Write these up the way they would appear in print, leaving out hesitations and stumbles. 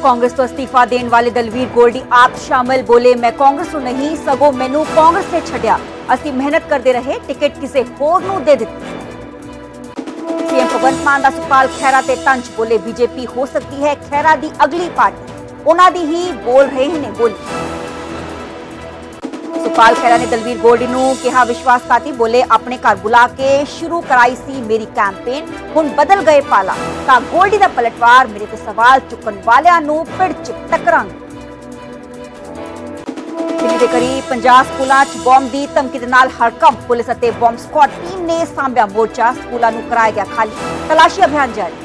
कांग्रेस तो इस्तीफा देने वाले दलवीर गोल्डी आप शामिल बोले, मैं कांग्रेस ਨੂੰ नहीं सगों मैनू कांग्रेस ने छड्या, ਅਸੀਂ मेहनत करते रहे, टिकट किसी होर ਨੂੰ दे ਦਿੱਤੀ। सीएम भगवंत मान ਦਾ ਸੁਖਪਾਲ ਖਹਿਰਾ ਤੇ ਤੰਜ बोले, बीजेपी हो सकती है खैरा ਦੀ अगली पार्टी, ਉਹਨਾਂ ਦੀ ही बोल रहे ने बोली। सुखपाल खैरा ने दलवीर गोल्डी ਨੂੰ ਕਿਹਾ विश्वासघाती, बोले अपने घर बुला के शुरू कराई सी मेरी कैंपेन, हुण बदल गए पाला, ਤਾਂ गोल्डी ਦਾ पलटवार, मेरे ते सवाल चुकन वालियां ਨੂੰ पिड़ च टकरांगे। दिल्ली ਦੇ करीब 50 ਸਕੂਲਾਂ 'ਚ ਬੰਬ ਦੀ ਧਮਕੀ ਦੇ ਨਾਲ ਹੜਕੰਪ, ਪੁਲਿਸ ਅਤੇ ਬੰਬ ਸquad ਟੀਮ ਨੇ ਸਾਂਭਿਆ ਮੋਰਚਾ, ਸਕੂਲਾਂ ਨੂੰ ਕਰਾਇਆ ਗਿਆ ਖਾਲੀ, ਤਲਾਸ਼ੀ ਅਭਿਆਨ ਜਾਰੀ।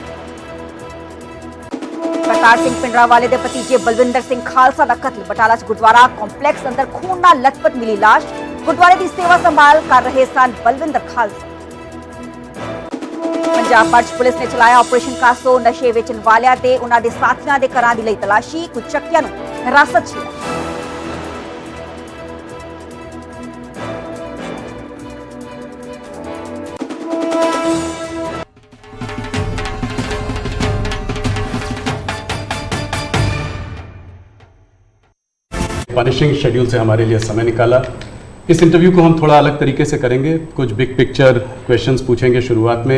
करतार सिंह पिंडरावाले के भतीजे बलविंदर सिंह खालसा का कत्ल, बटाला गुरुद्वारा कॉम्पलैक्स अंदर खून नाल लथपथ मिली लाश, गुरुद्वारे की सेवा संभाल कर रहे सन बलविंदर खालसा। पंजाब भर पुलिस ने चलाया ऑपरेशन कासो, नशे वेचन वालियां ते उन्हां दे साथियां दे घरां दी लई तलाशी, कुछ चक्कियां नूं हिरासत 'ਚ लिया। पनिशिंग शेड्यूल से हमारे लिए समय निकाला। इस इंटरव्यू को हम थोड़ा अलग तरीके से करेंगे, कुछ बिग पिक्चर क्वेश्चंस पूछेंगे। शुरुआत में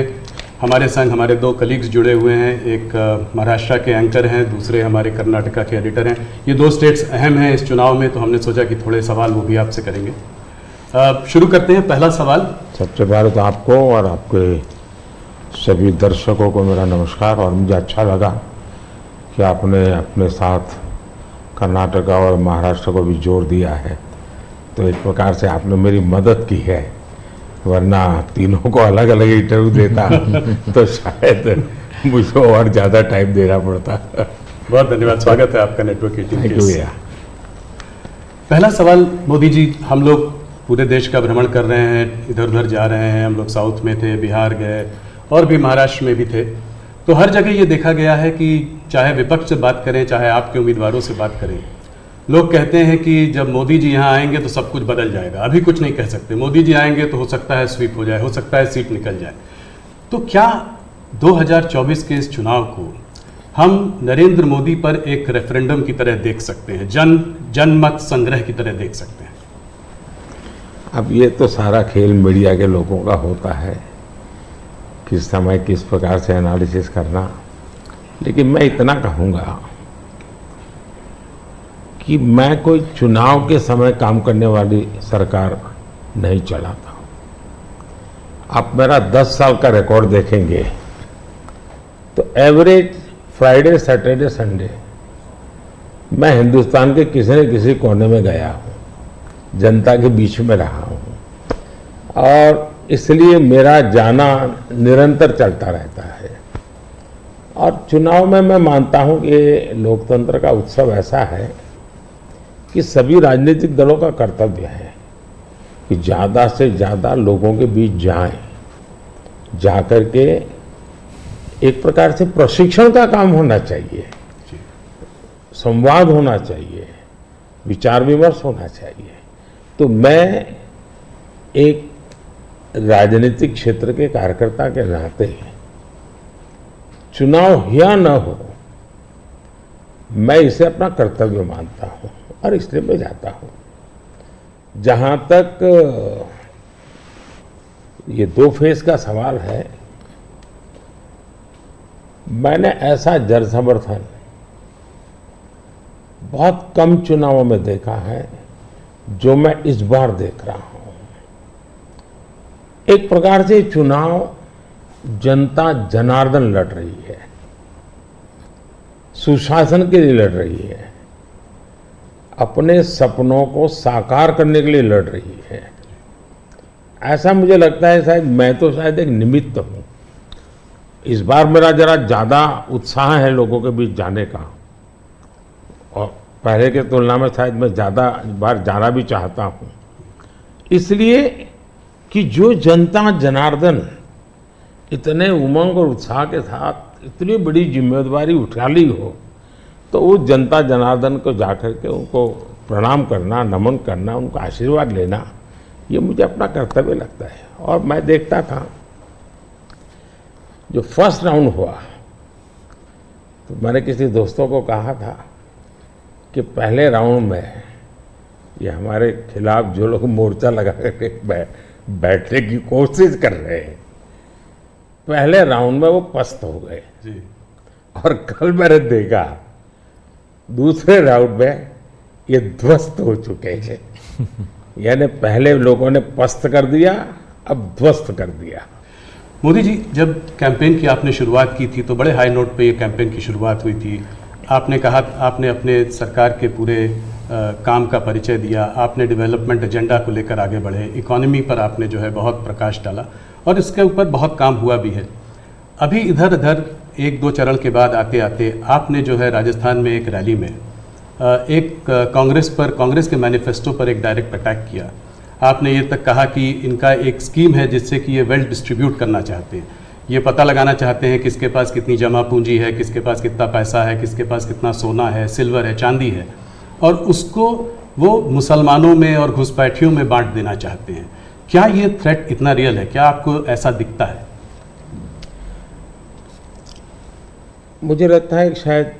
हमारे संग हमारे दो कलीग्स जुड़े हुए हैं, एक महाराष्ट्र के एंकर हैं, दूसरे हमारे कर्नाटका के एडिटर हैं। ये दो स्टेट्स अहम हैं इस चुनाव में, तो हमने सोचा कि थोड़े सवाल वो भी आपसे करेंगे। शुरू करते हैं। पहला सवाल। सबसे पहले तो आपको और आपके सभी दर्शकों को मेरा नमस्कार, और मुझे अच्छा लगा कि आपने अपने साथ कर्नाटका और महाराष्ट्र को भी जोड़ दिया है, तो एक प्रकार से आपने मेरी मदद की है, वरना तीनों को अलग अलग इंटरव्यू देता तो शायद मुझे और ज़्यादा टाइम देना पड़ता। बहुत धन्यवाद, स्वागत है आपका नेटवर्क 18 के। पहला सवाल मोदी जी, हम लोग पूरे देश का भ्रमण कर रहे हैं, इधर उधर जा रहे हैं, हम लोग साउथ में थे, बिहार गए और भी महाराष्ट्र में भी थे, तो हर जगह ये देखा गया है कि चाहे विपक्ष से बात करें, चाहे आपके उम्मीदवारों से बात करें, लोग कहते हैं कि जब मोदी जी यहाँ आएंगे तो सब कुछ बदल जाएगा। अभी कुछ नहीं कह सकते, मोदी जी आएंगे तो हो सकता है स्वीप हो जाए, हो सकता है सीट निकल जाए। तो क्या 2024 के इस चुनाव को हम नरेंद्र मोदी पर एक रेफरेंडम की तरह देख सकते हैं, जनमत संग्रह की तरह देख सकते हैं? अब ये तो सारा खेल मीडिया के लोगों का होता है, किस समय किस प्रकार से एनालिसिस करना, लेकिन मैं इतना कहूँगा कि मैं कोई चुनाव के समय काम करने वाली सरकार नहीं चलाता हूँ। आप मेरा 10 साल का रिकॉर्ड देखेंगे तो एवरेज फ्राइडे सैटरडे संडे मैं हिंदुस्तान के किसी न किसी कोने में गया हूँ, जनता के बीच में रहा हूँ, और इसलिए मेरा जाना निरंतर चलता रहता है। और चुनाव में मैं मानता हूं कि लोकतंत्र का उत्सव ऐसा है कि सभी राजनीतिक दलों का कर्तव्य है कि ज़्यादा से ज़्यादा लोगों के बीच जाएं, जाकर के एक प्रकार से प्रशिक्षण का काम होना चाहिए, संवाद होना चाहिए, विचार विमर्श होना चाहिए। तो मैं एक राजनीतिक क्षेत्र के कार्यकर्ता के नाते चुनाव या न हो, मैं इसे अपना कर्तव्य मानता हूं और इसलिए मैं जाता हूं। जहां तक ये 2 फेज का सवाल है, मैंने ऐसा जन समर्थन बहुत कम चुनावों में देखा है जो मैं इस बार देख रहा हूं। एक प्रकार से चुनाव जनता जनार्दन लड़ रही है, सुशासन के लिए लड़ रही है, अपने सपनों को साकार करने के लिए लड़ रही है। ऐसा मुझे लगता है, शायद मैं तो शायद एक निमित्त हूं। इस बार मेरा जरा ज़्यादा उत्साह है लोगों के बीच जाने का, और पहले के तुलना में शायद मैं ज़्यादा बार जाना भी चाहता हूं, इसलिए कि जो जनता जनार्दन इतने उमंग और उत्साह के साथ इतनी बड़ी जिम्मेदारी उठा ली हो, तो उस जनता जनार्दन को जाकर के उनको प्रणाम करना, नमन करना, उनका आशीर्वाद लेना, ये मुझे अपना कर्तव्य लगता है। और मैं देखता था जो फर्स्ट राउंड हुआ तो मैंने किसी दोस्तों को कहा था कि पहले राउंड में ये हमारे खिलाफ जो लोग मोर्चा लगा के बैठने की कोशिश कर रहे हैं, पहले राउंड में वो पस्त हो गए जी। और कल मैंने देखा दूसरे राउंड में ये ध्वस्त हो चुके हैं। यानी पहले लोगों ने पस्त कर दिया, अब ध्वस्त कर दिया। मोदी जी, जब कैंपेन की आपने शुरुआत की थी तो बड़े हाई नोट पे ये कैंपेन की शुरुआत हुई थी। आपने कहा, आपने अपने सरकार के पूरे काम का परिचय दिया, आपने डेवलपमेंट एजेंडा को लेकर आगे बढ़े, इकोनॉमी पर आपने जो है बहुत प्रकाश डाला और इसके ऊपर बहुत काम हुआ भी है। अभी इधर उधर एक दो चरण के बाद आते आते आपने जो है राजस्थान में एक रैली में एक कांग्रेस के मैनिफेस्टो पर एक डायरेक्ट अटैक किया। आपने ये तक कहा कि इनका एक स्कीम है जिससे कि ये वेल्थ डिस्ट्रीब्यूट करना चाहते हैं, ये पता लगाना चाहते हैं किसके पास कितनी जमा पूंजी है, किसके पास कितना पैसा है, किसके पास कितना सोना है, सिल्वर है, चांदी है, और उसको वो मुसलमानों में और घुसपैठियों में बांट देना चाहते हैं। क्या ये थ्रेट इतना रियल है? क्या आपको ऐसा दिखता है? मुझे लगता है कि शायद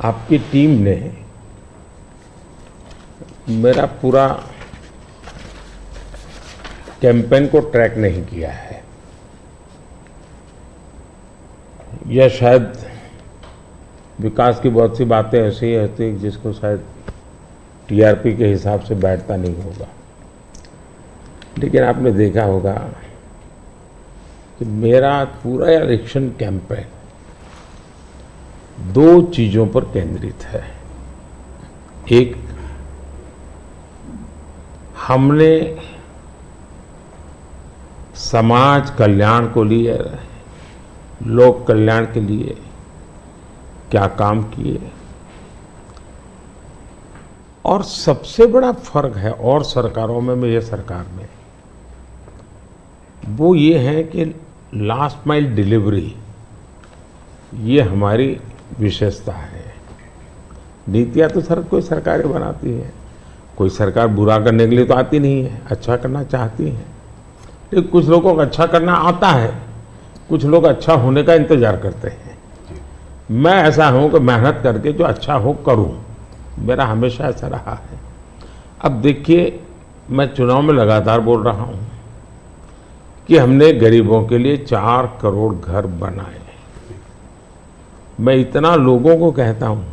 आपकी टीम ने मेरा पूरा कैंपेन को ट्रैक नहीं किया है, या शायद विकास की बहुत सी बातें ऐसी होती हैं जिसको शायद टीआरपी के हिसाब से बैठता नहीं होगा। लेकिन आपने देखा होगा कि मेरा पूरा इलेक्शन कैंपेन दो चीजों पर केंद्रित है। एक, हमने समाज कल्याण को लिए, लोक कल्याण के लिए क्या काम किए, और सबसे बड़ा फर्क है और सरकारों में ये सरकार में, वो ये है कि लास्ट माइल डिलीवरी ये हमारी विशेषता है। नीतियां तो कोई सरकारें बनाती है, कोई सरकार बुरा करने के लिए तो आती नहीं है, अच्छा करना चाहती है। लेकिन कुछ लोगों को अच्छा करना आता है, कुछ लोग अच्छा होने का इंतजार करते हैं। मैं ऐसा हूं कि मेहनत करके जो अच्छा हो करूं, मेरा हमेशा ऐसा रहा है। अब देखिए, मैं चुनाव में लगातार बोल रहा हूं कि हमने गरीबों के लिए 4 करोड़ घर बनाए। मैं इतना लोगों को कहता हूं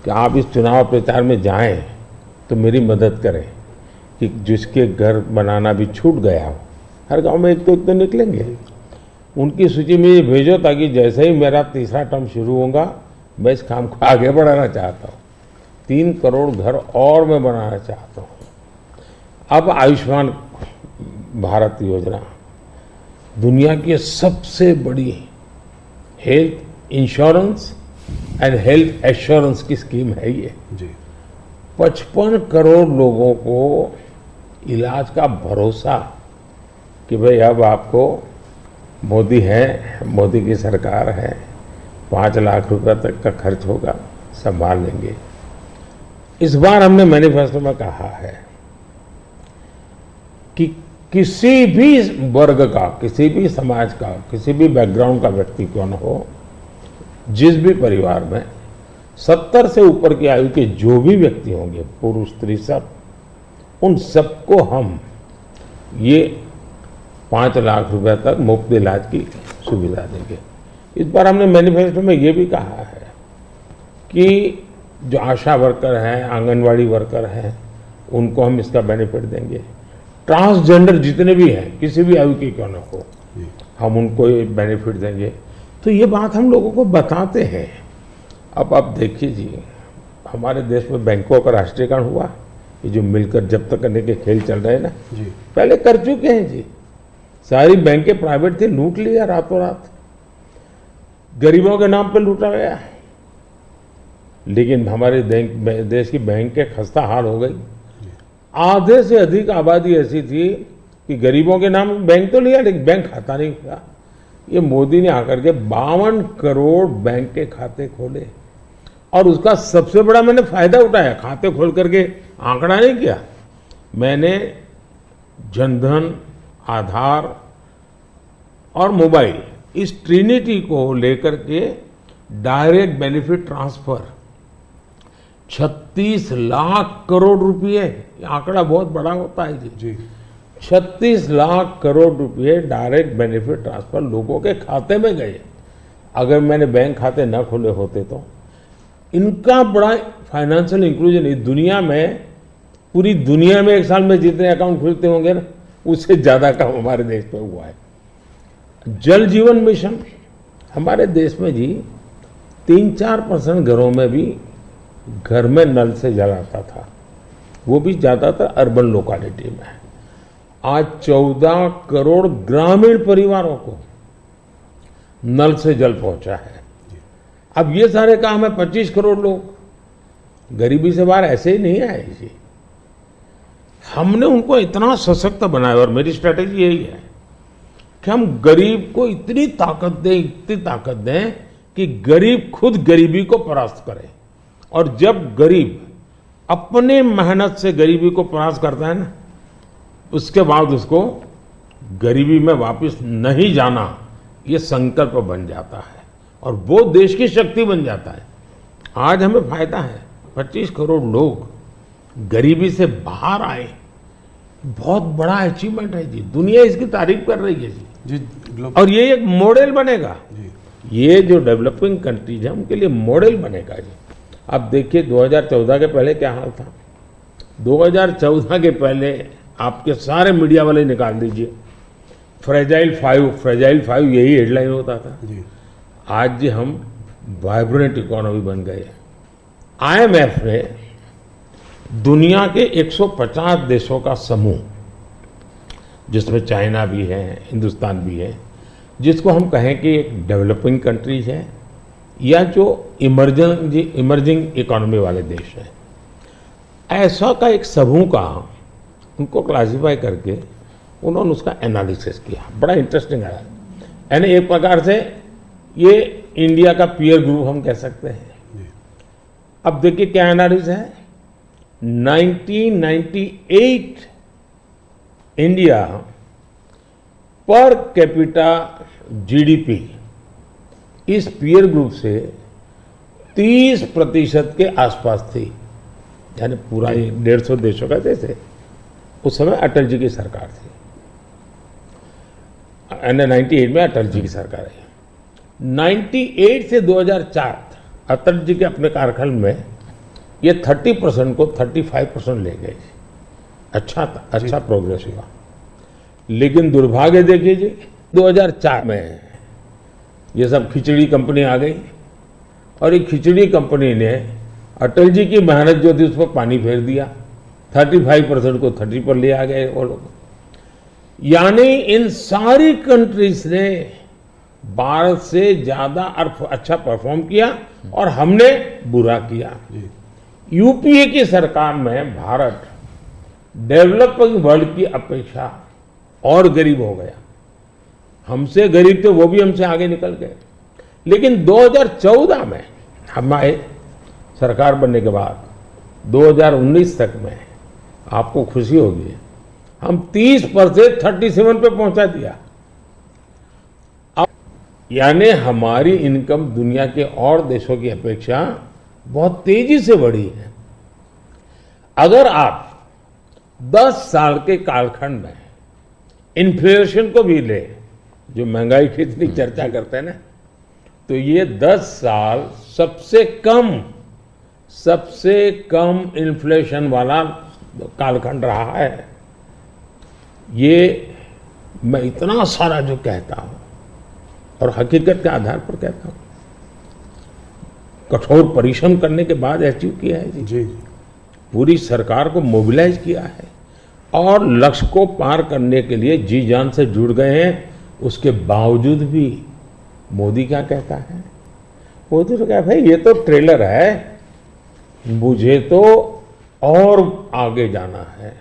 कि आप इस चुनाव प्रचार में जाएं तो मेरी मदद करें कि जिसके घर बनाना भी छूट गया हो, हर गांव में एक तो निकलेंगे, उनकी सूची में ये भेजो ताकि जैसे ही मेरा तीसरा टर्म शुरू होगा मैं इस काम को आगे बढ़ाना चाहता हूँ। 3 करोड़ घर और मैं बनाना चाहता हूँ। अब आयुष्मान भारत योजना दुनिया की सबसे बड़ी health insurance and health assurance की स्कीम है ये जी। 55 करोड़ लोगों को इलाज का भरोसा कि भाई अब आपको मोदी है, मोदी की सरकार है, 5 लाख रुपए तक का खर्च होगा, संभाल लेंगे। इस बार हमने मैनिफेस्टो में कहा है कि किसी भी वर्ग का, किसी भी समाज का, किसी भी बैकग्राउंड का व्यक्ति क्यों न हो, जिस भी परिवार में 70 से ऊपर की आयु के जो भी व्यक्ति होंगे, पुरुष स्त्री सब, उन सबको हम ये 5 लाख रुपए तक मुफ्त इलाज की सुविधा देंगे। इस बार हमने मैनिफेस्टो में ये भी कहा है कि जो आशा वर्कर हैं, आंगनवाड़ी वर्कर हैं, उनको हम इसका बेनिफिट देंगे। ट्रांसजेंडर जितने भी हैं, किसी भी आयु के क्यों न हो, हम उनको ये बेनिफिट देंगे। तो ये बात हम लोगों को बताते हैं। अब आप देखिए जी, हमारे देश में बैंकों का राष्ट्रीयकरण हुआ, ये जो मिलकर जब्त करने के खेल चल रहे हैं ना जी, पहले कर चुके हैं जी। सारी बैंकें प्राइवेट थी, लूट लिया रातों रात, गरीबों के नाम पे लूटा गया। लेकिन हमारे देश की बैंक खस्ता हाल हो गई। आधे से अधिक आबादी ऐसी थी कि गरीबों के नाम बैंक तो लिया लेकिन बैंक खाता नहीं हुआ। ये मोदी ने आकर के 52 करोड़ बैंक के खाते खोले और उसका सबसे बड़ा मैंने फायदा उठाया। खाते खोल करके आंकड़ा नहीं किया मैंने, जनधन, आधार और मोबाइल, इस ट्रिनिटी को लेकर के direct benefit transfer 36 lakh crore रुपए, ये आंकड़ा बहुत बड़ा होता है जी। 36 लाख करोड़ रुपए डायरेक्ट बेनिफिट ट्रांसफर लोगों के खाते में गए। अगर मैंने बैंक खाते न खोले होते तो इनका बड़ा फाइनेंशियल इंक्लूजन इस दुनिया में, पूरी दुनिया में एक साल में जितने अकाउंट खुलते होंगे ना, उससे ज्यादा काम हमारे देश में हुआ है। जल जीवन मिशन हमारे देश में जी 3-4% घरों में भी घर में नल से जल आता था, वो भी ज्यादातर अर्बन लोकेलिटी में। आज 14 करोड़ ग्रामीण परिवारों को नल से जल पहुंचा है। अब ये सारे काम है, 25 करोड़ लोग गरीबी से बाहर ऐसे ही नहीं आए जी। हमने उनको इतना सशक्त बनाया, और मेरी स्ट्रेटेजी यही है कि हम गरीब को इतनी ताकत दें कि गरीब खुद गरीबी को परास्त करे। और जब गरीब अपने मेहनत से गरीबी को परास्त करता है ना, उसके बाद उसको गरीबी में वापस नहीं जाना, ये संकल्प बन जाता है और वो देश की शक्ति बन जाता है। आज हमें फायदा है, 25 करोड़ लोग गरीबी से बाहर आए, बहुत बड़ा अचीवमेंट है जी। दुनिया इसकी तारीफ कर रही है जी। और ये एक मॉडल बनेगा जी। ये जो डेवलपिंग कंट्रीज है उनके लिए मॉडल बनेगा जी। अब देखिए 2014 के पहले क्या हाल था। 2014 के पहले आपके सारे मीडिया वाले निकाल दीजिए, फ्रेजाइल फाइव यही हेडलाइन होता था जी। आज जी हम वाइब्रेंट इकोनॉमी बन गए। IMF ने दुनिया के 150 देशों का समूह, जिसमें चाइना भी है, हिंदुस्तान भी है, जिसको हम कहें कि एक डेवलपिंग कंट्रीज है या जो इमर्जिंग इकोनॉमी वाले देश हैं, ऐसा का एक समूह का उनको क्लासिफाई करके उन्होंने उसका एनालिसिस किया। बड़ा इंटरेस्टिंग है, यानी एक प्रकार से ये इंडिया का पीयर ग्रुप हम कह सकते हैं। अब देखिए क्या एनालिसिस है। 1998 इंडिया पर कैपिटा GDP इस पीयर ग्रुप से 30% के आसपास थी, यानी पूरा 150 देशों का देश है। उस समय अटल जी की सरकार थी, 98 में अटल जी की सरकार है। 98 से 2004 अटल जी के अपने कार्यकाल में ये 30% को 35% ले गए। अच्छा प्रोग्रेस हुआ। लेकिन दुर्भाग्य देखिए जी, 2004 में ये सब खिचड़ी कंपनी आ गई और ये खिचड़ी कंपनी ने अटल जी की मेहनत जो थी उस पर पानी फेर दिया। 35% को 30 पर ले आ गए वो लोग। यानी इन सारी कंट्रीज ने भारत से ज्यादा अच्छा परफॉर्म किया और हमने बुरा किया। यूपीए की सरकार में भारत डेवलपिंग वर्ल्ड की अपेक्षा और गरीब हो गया। हमसे गरीब थे, वो भी हमसे आगे निकल गए। लेकिन 2014 में हमारे सरकार बनने के बाद 2019 तक में आपको खुशी होगी, हम 30 पर से 37 पे पहुंचा दिया। अब यानी हमारी इनकम दुनिया के और देशों की अपेक्षा बहुत तेजी से बढ़ी है। अगर आप 10 साल के कालखंड में इन्फ्लेशन को भी ले, जो महंगाई की इतनी चर्चा करते हैं ना, तो ये 10 साल सबसे कम इन्फ्लेशन वाला कालखंड रहा है। ये मैं इतना सारा जो कहता हूं और हकीकत के आधार पर कहता हूं, कठोर परिश्रम करने के बाद अचीव किया है जी। पूरी सरकार को मोबिलाइज किया है और लक्ष्य को पार करने के लिए जी जान से जुड़ गए हैं। उसके बावजूद भी मोदी क्या कहता है? मोदी तो कहता है ये तो ट्रेलर है, मुझे तो और आगे जाना है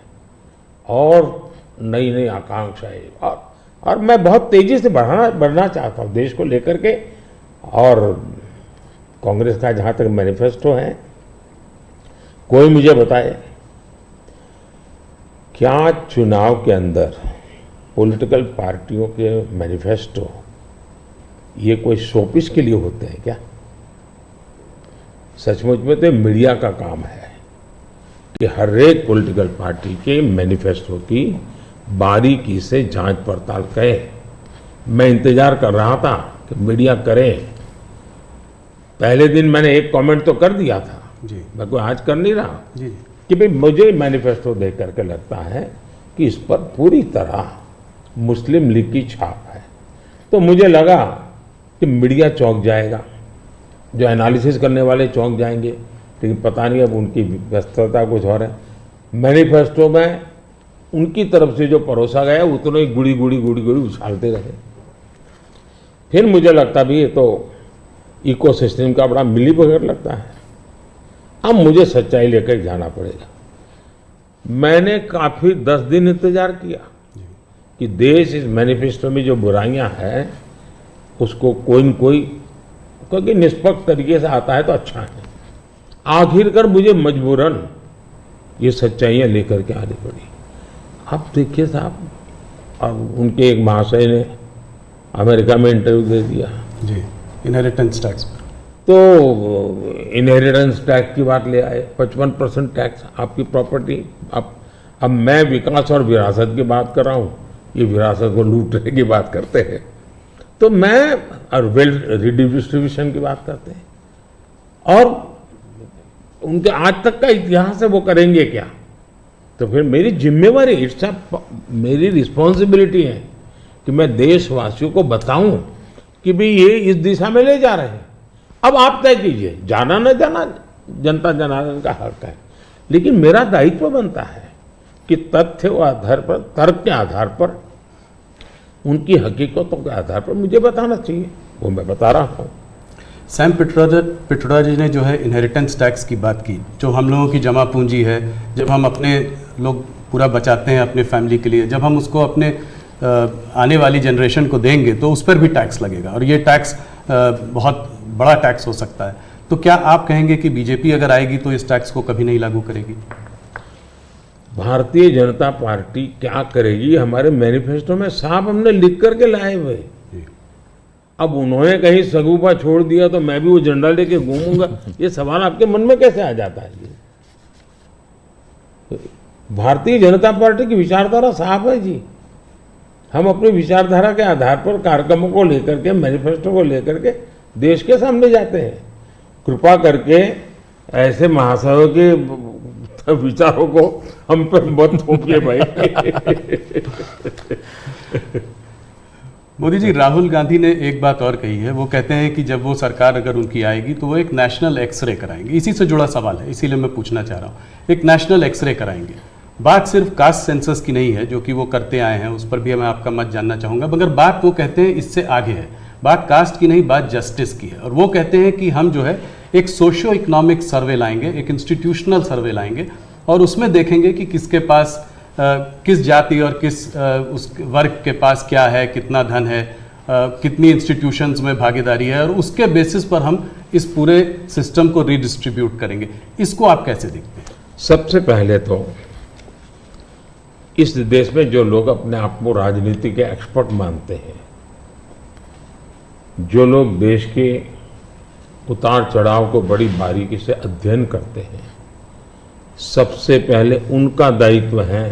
और नई नई आकांक्षाएं, और मैं बहुत तेजी से बढ़ना चाहता हूं देश को लेकर के। और कांग्रेस का जहां तक मैनिफेस्टो है, कोई मुझे बताए क्या चुनाव के अंदर पॉलिटिकल पार्टियों के मैनिफेस्टो ये कोई शोपीस के लिए होते हैं क्या? सचमुच में तो मीडिया का काम है कि हर एक पॉलिटिकल पार्टी के मैनिफेस्टो की बारीकी से जांच पड़ताल करे। मैं इंतजार कर रहा था कि मीडिया करे। पहले दिन मैंने एक कमेंट तो कर दिया था, जी मैं कोई आज कर नहीं रहा, जी कि भाई मुझे मैनिफेस्टो देख करके लगता है कि इस पर पूरी तरह मुस्लिम लीग की छाप है। तो मुझे लगा कि मीडिया चौंक जाएगा, जो एनालिसिस करने वाले चौंक जाएंगे, लेकिन पता नहीं अब उनकी व्यस्तता कुछ और है। मैनिफेस्टो में उनकी तरफ से जो परोसा गया उतना ही गुड़ी गुड़ी उछालते रहे। फिर मुझे लगता भी ये तो इकोसिस्टम का बड़ा मिली बगैर लगता है। अब मुझे सच्चाई लेकर जाना पड़ेगा। मैंने काफी 10 दिन इंतजार किया कि देश इस मैनिफेस्टो में जो बुराइयां हैं उसको कोई न कोई, क्योंकि निष्पक्ष तरीके से आता है तो अच्छा है। आखिरकार मुझे मजबूरन ये सच्चाइयां लेकर के आनी पड़ी। अब देखिए साहब, अब उनके एक महाशय ने अमेरिका में इंटरव्यू दे दिया जी इनहेरिटेंस टैक्स पर, तो इनहेरिटेंस टैक्स की बात ले आए। 55% टैक्स आपकी प्रॉपर्टी। अब मैं विकास और विरासत की बात कर रहा हूँ, ये विरासत को लूटने की बात करते हैं। तो मैं और वेल्थ रिडिस्ट्रीब्यूशन की बात करते हैं, और उनके आज तक का इतिहास है, वो करेंगे क्या? तो फिर मेरी जिम्मेवारी, मेरी रिस्पॉन्सिबिलिटी है कि मैं देशवासियों को बताऊं कि भाई ये इस दिशा में ले जा रहे हैं। अब आप तय कीजिए, जाना न जाना जनता जनार्दन का हक है, लेकिन मेरा दायित्व बनता है कि तथ्य के आधार पर, तर्क के आधार पर, उनकी हकीकतों के आधार पर मुझे बताना चाहिए, वो मैं बता रहा हूँ। सैम पिट्रोडा जी ने जो है इनहेरिटेंस टैक्स की बात की, जो हम लोगों की जमा पूंजी है, जब हम अपने लोग पूरा बचाते हैं अपने फैमिली के लिए, जब हम उसको अपने आने वाली जनरेशन को देंगे तो उस पर भी टैक्स लगेगा, और ये टैक्स बहुत बड़ा टैक्स हो सकता है। तो क्या आप कहेंगे कि बीजेपी अगर आएगी तो इस टैक्स को कभी नहीं लागू करेगी? भारतीय जनता पार्टी क्या करेगी, हमारे मैनिफेस्टो में साफ हमने लिख करके लाए हुए। अब उन्होंने कहीं सगुफा छोड़ दिया तो मैं भी वो झंडा लेके घूमूंगा, ये सवाल आपके मन में कैसे आ जाता है? भारतीय जनता पार्टी की विचारधारा साफ है जी। हम अपनी विचारधारा के आधार पर कार्यक्रमों को लेकर के, मैनिफेस्टो को लेकर के देश के सामने जाते हैं। कृपा करके ऐसे महाशयों के विचारों को हम पे मत थोपिए भाई। मोदी जी, राहुल गांधी ने एक बात और कही है, वो कहते हैं कि जब वो सरकार अगर उनकी आएगी तो वो एक नेशनल एक्सरे कराएंगे। इसी से जुड़ा सवाल है, इसीलिए मैं पूछना चाह रहा हूँ, एक नेशनल एक्सरे कराएंगे। बात सिर्फ कास्ट सेंसस की नहीं है जो कि वो करते आए हैं, उस पर भी मैं आपका मत जानना चाहूँगा, मगर बात वो कहते हैं इससे आगे है। बात कास्ट की नहीं, बात जस्टिस की है। और वो कहते हैं कि हम जो है एक सोशियो इकोनॉमिक सर्वे लाएंगे, एक इंस्टीट्यूशनल सर्वे लाएंगे, और उसमें देखेंगे कि किसके पास किस जाति और किस उस वर्ग के पास क्या है, कितना धन है, कितनी इंस्टीट्यूशंस में भागीदारी है, और उसके बेसिस पर हम इस पूरे सिस्टम को रीडिस्ट्रीब्यूट करेंगे। इसको आप कैसे देखते हैं? सबसे पहले तो इस देश में जो लोग अपने आप को राजनीति के एक्सपर्ट मानते हैं, जो लोग देश के उतार चढ़ाव को बड़ी बारीकी से अध्ययन करते हैं, सबसे पहले उनका दायित्व है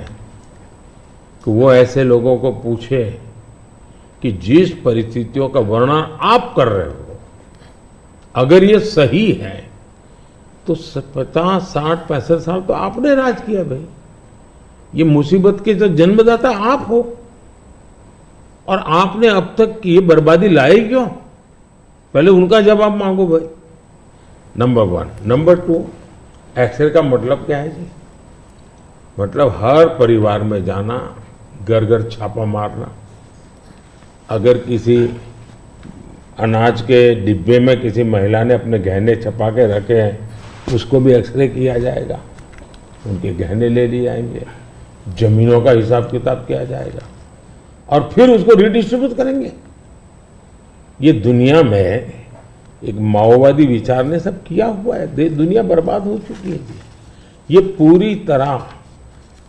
कि वो ऐसे लोगों को पूछे कि जिस परिस्थितियों का वर्णन आप कर रहे हो, अगर ये सही है तो 50, 60, 65 साल तो आपने राज किया भाई। ये मुसीबत के जो जन्मदाता आप हो, और आपने अब तक ये बर्बादी लाई क्यों? पहले उनका जवाब मांगो भाई, नंबर 1। नंबर 2, एक्सरे का मतलब क्या है जी? मतलब हर परिवार में जाना, घर घर छापा मारना। अगर किसी अनाज के डिब्बे में किसी महिला ने अपने गहने छपा के रखे हैं, उसको भी एक्सरे किया जाएगा, उनके गहने ले लिए जाएंगे, जमीनों का हिसाब किताब किया जाएगा, और फिर उसको रिडिस्ट्रीब्यूट करेंगे। ये दुनिया में एक माओवादी विचार ने सब किया हुआ है, दुनिया बर्बाद हो चुकी है जी। ये पूरी तरह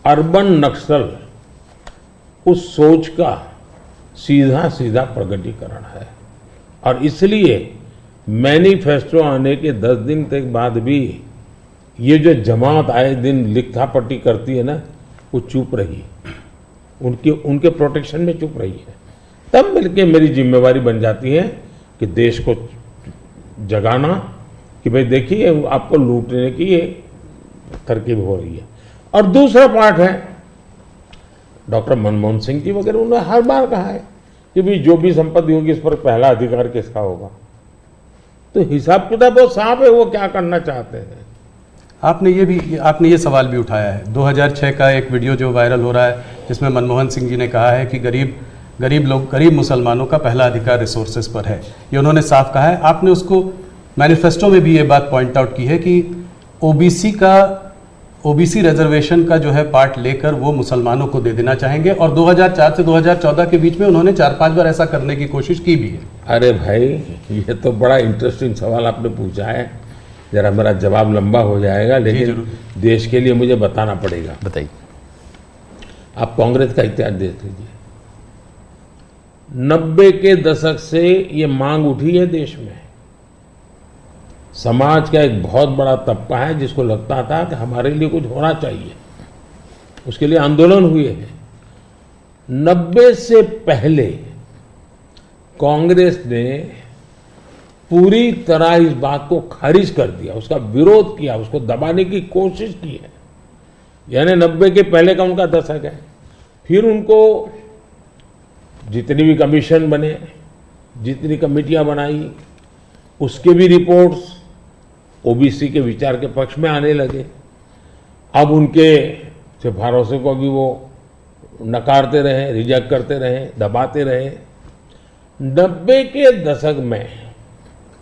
अर्बन नक्सल उस सोच का सीधा सीधा प्रगटीकरण है, और इसलिए मैनिफेस्टो आने के 10 दिन तक बाद भी ये जो जमात आए दिन लिखा-पट्टी करती है ना, वो चुप रही, उनके प्रोटेक्शन में चुप रही है। तब मिलके मेरी जिम्मेवारी बन जाती है कि देश को जगाना कि भाई देखिए आपको लूटने की ये तरकीब हो रही है। और दूसरा पार्ट है, डॉक्टर मनमोहन सिंह जी वगैरह उन्होंने हर बार कहा है कि भाई जो भी संपत्ति होगी इस पर पहला अधिकार किसका होगा। तो हिसाब किताब बहुत साफ है, वो क्या करना चाहते हैं। आपने ये सवाल भी उठाया है। 2006 का एक वीडियो जो वायरल हो रहा है जिसमें मनमोहन सिंह जी ने कहा है कि गरीब मुसलमानों का पहला अधिकार रिसोर्सेज पर है, ये उन्होंने साफ कहा है। आपने उसको मैनिफेस्टो में भी ये बात पॉइंट आउट की है कि ओबीसी रिजर्वेशन का जो है पार्ट लेकर वो मुसलमानों को दे देना चाहेंगे, और 2004 से 2014 के बीच में उन्होंने 4-5 बार ऐसा करने की कोशिश की भी है। अरे भाई, ये तो बड़ा इंटरेस्टिंग सवाल आपने पूछा है। जरा मेरा जवाब लंबा हो जाएगा, लेकिन देश के लिए मुझे बताना पड़ेगा। बताइए। आप कांग्रेस का इतिहास देख लीजिए। 90 के दशक से ये मांग उठी है देश में। समाज का एक बहुत बड़ा तबका है जिसको लगता था कि हमारे लिए कुछ होना चाहिए, उसके लिए आंदोलन हुए हैं। 90 से पहले कांग्रेस ने पूरी तरह इस बात को खारिज कर दिया, उसका विरोध किया, उसको दबाने की कोशिश की है। यानी 90 के पहले का उनका दशक है। फिर उनको जितनी भी कमीशन बने, जितनी कमेटियां बनाई, उसके भी रिपोर्ट्स ओबीसी के विचार के पक्ष में आने लगे। अब उनके सिफारिशों को भी वो नकारते रहे, रिजेक्ट करते रहे, दबाते रहे। 90 के दशक में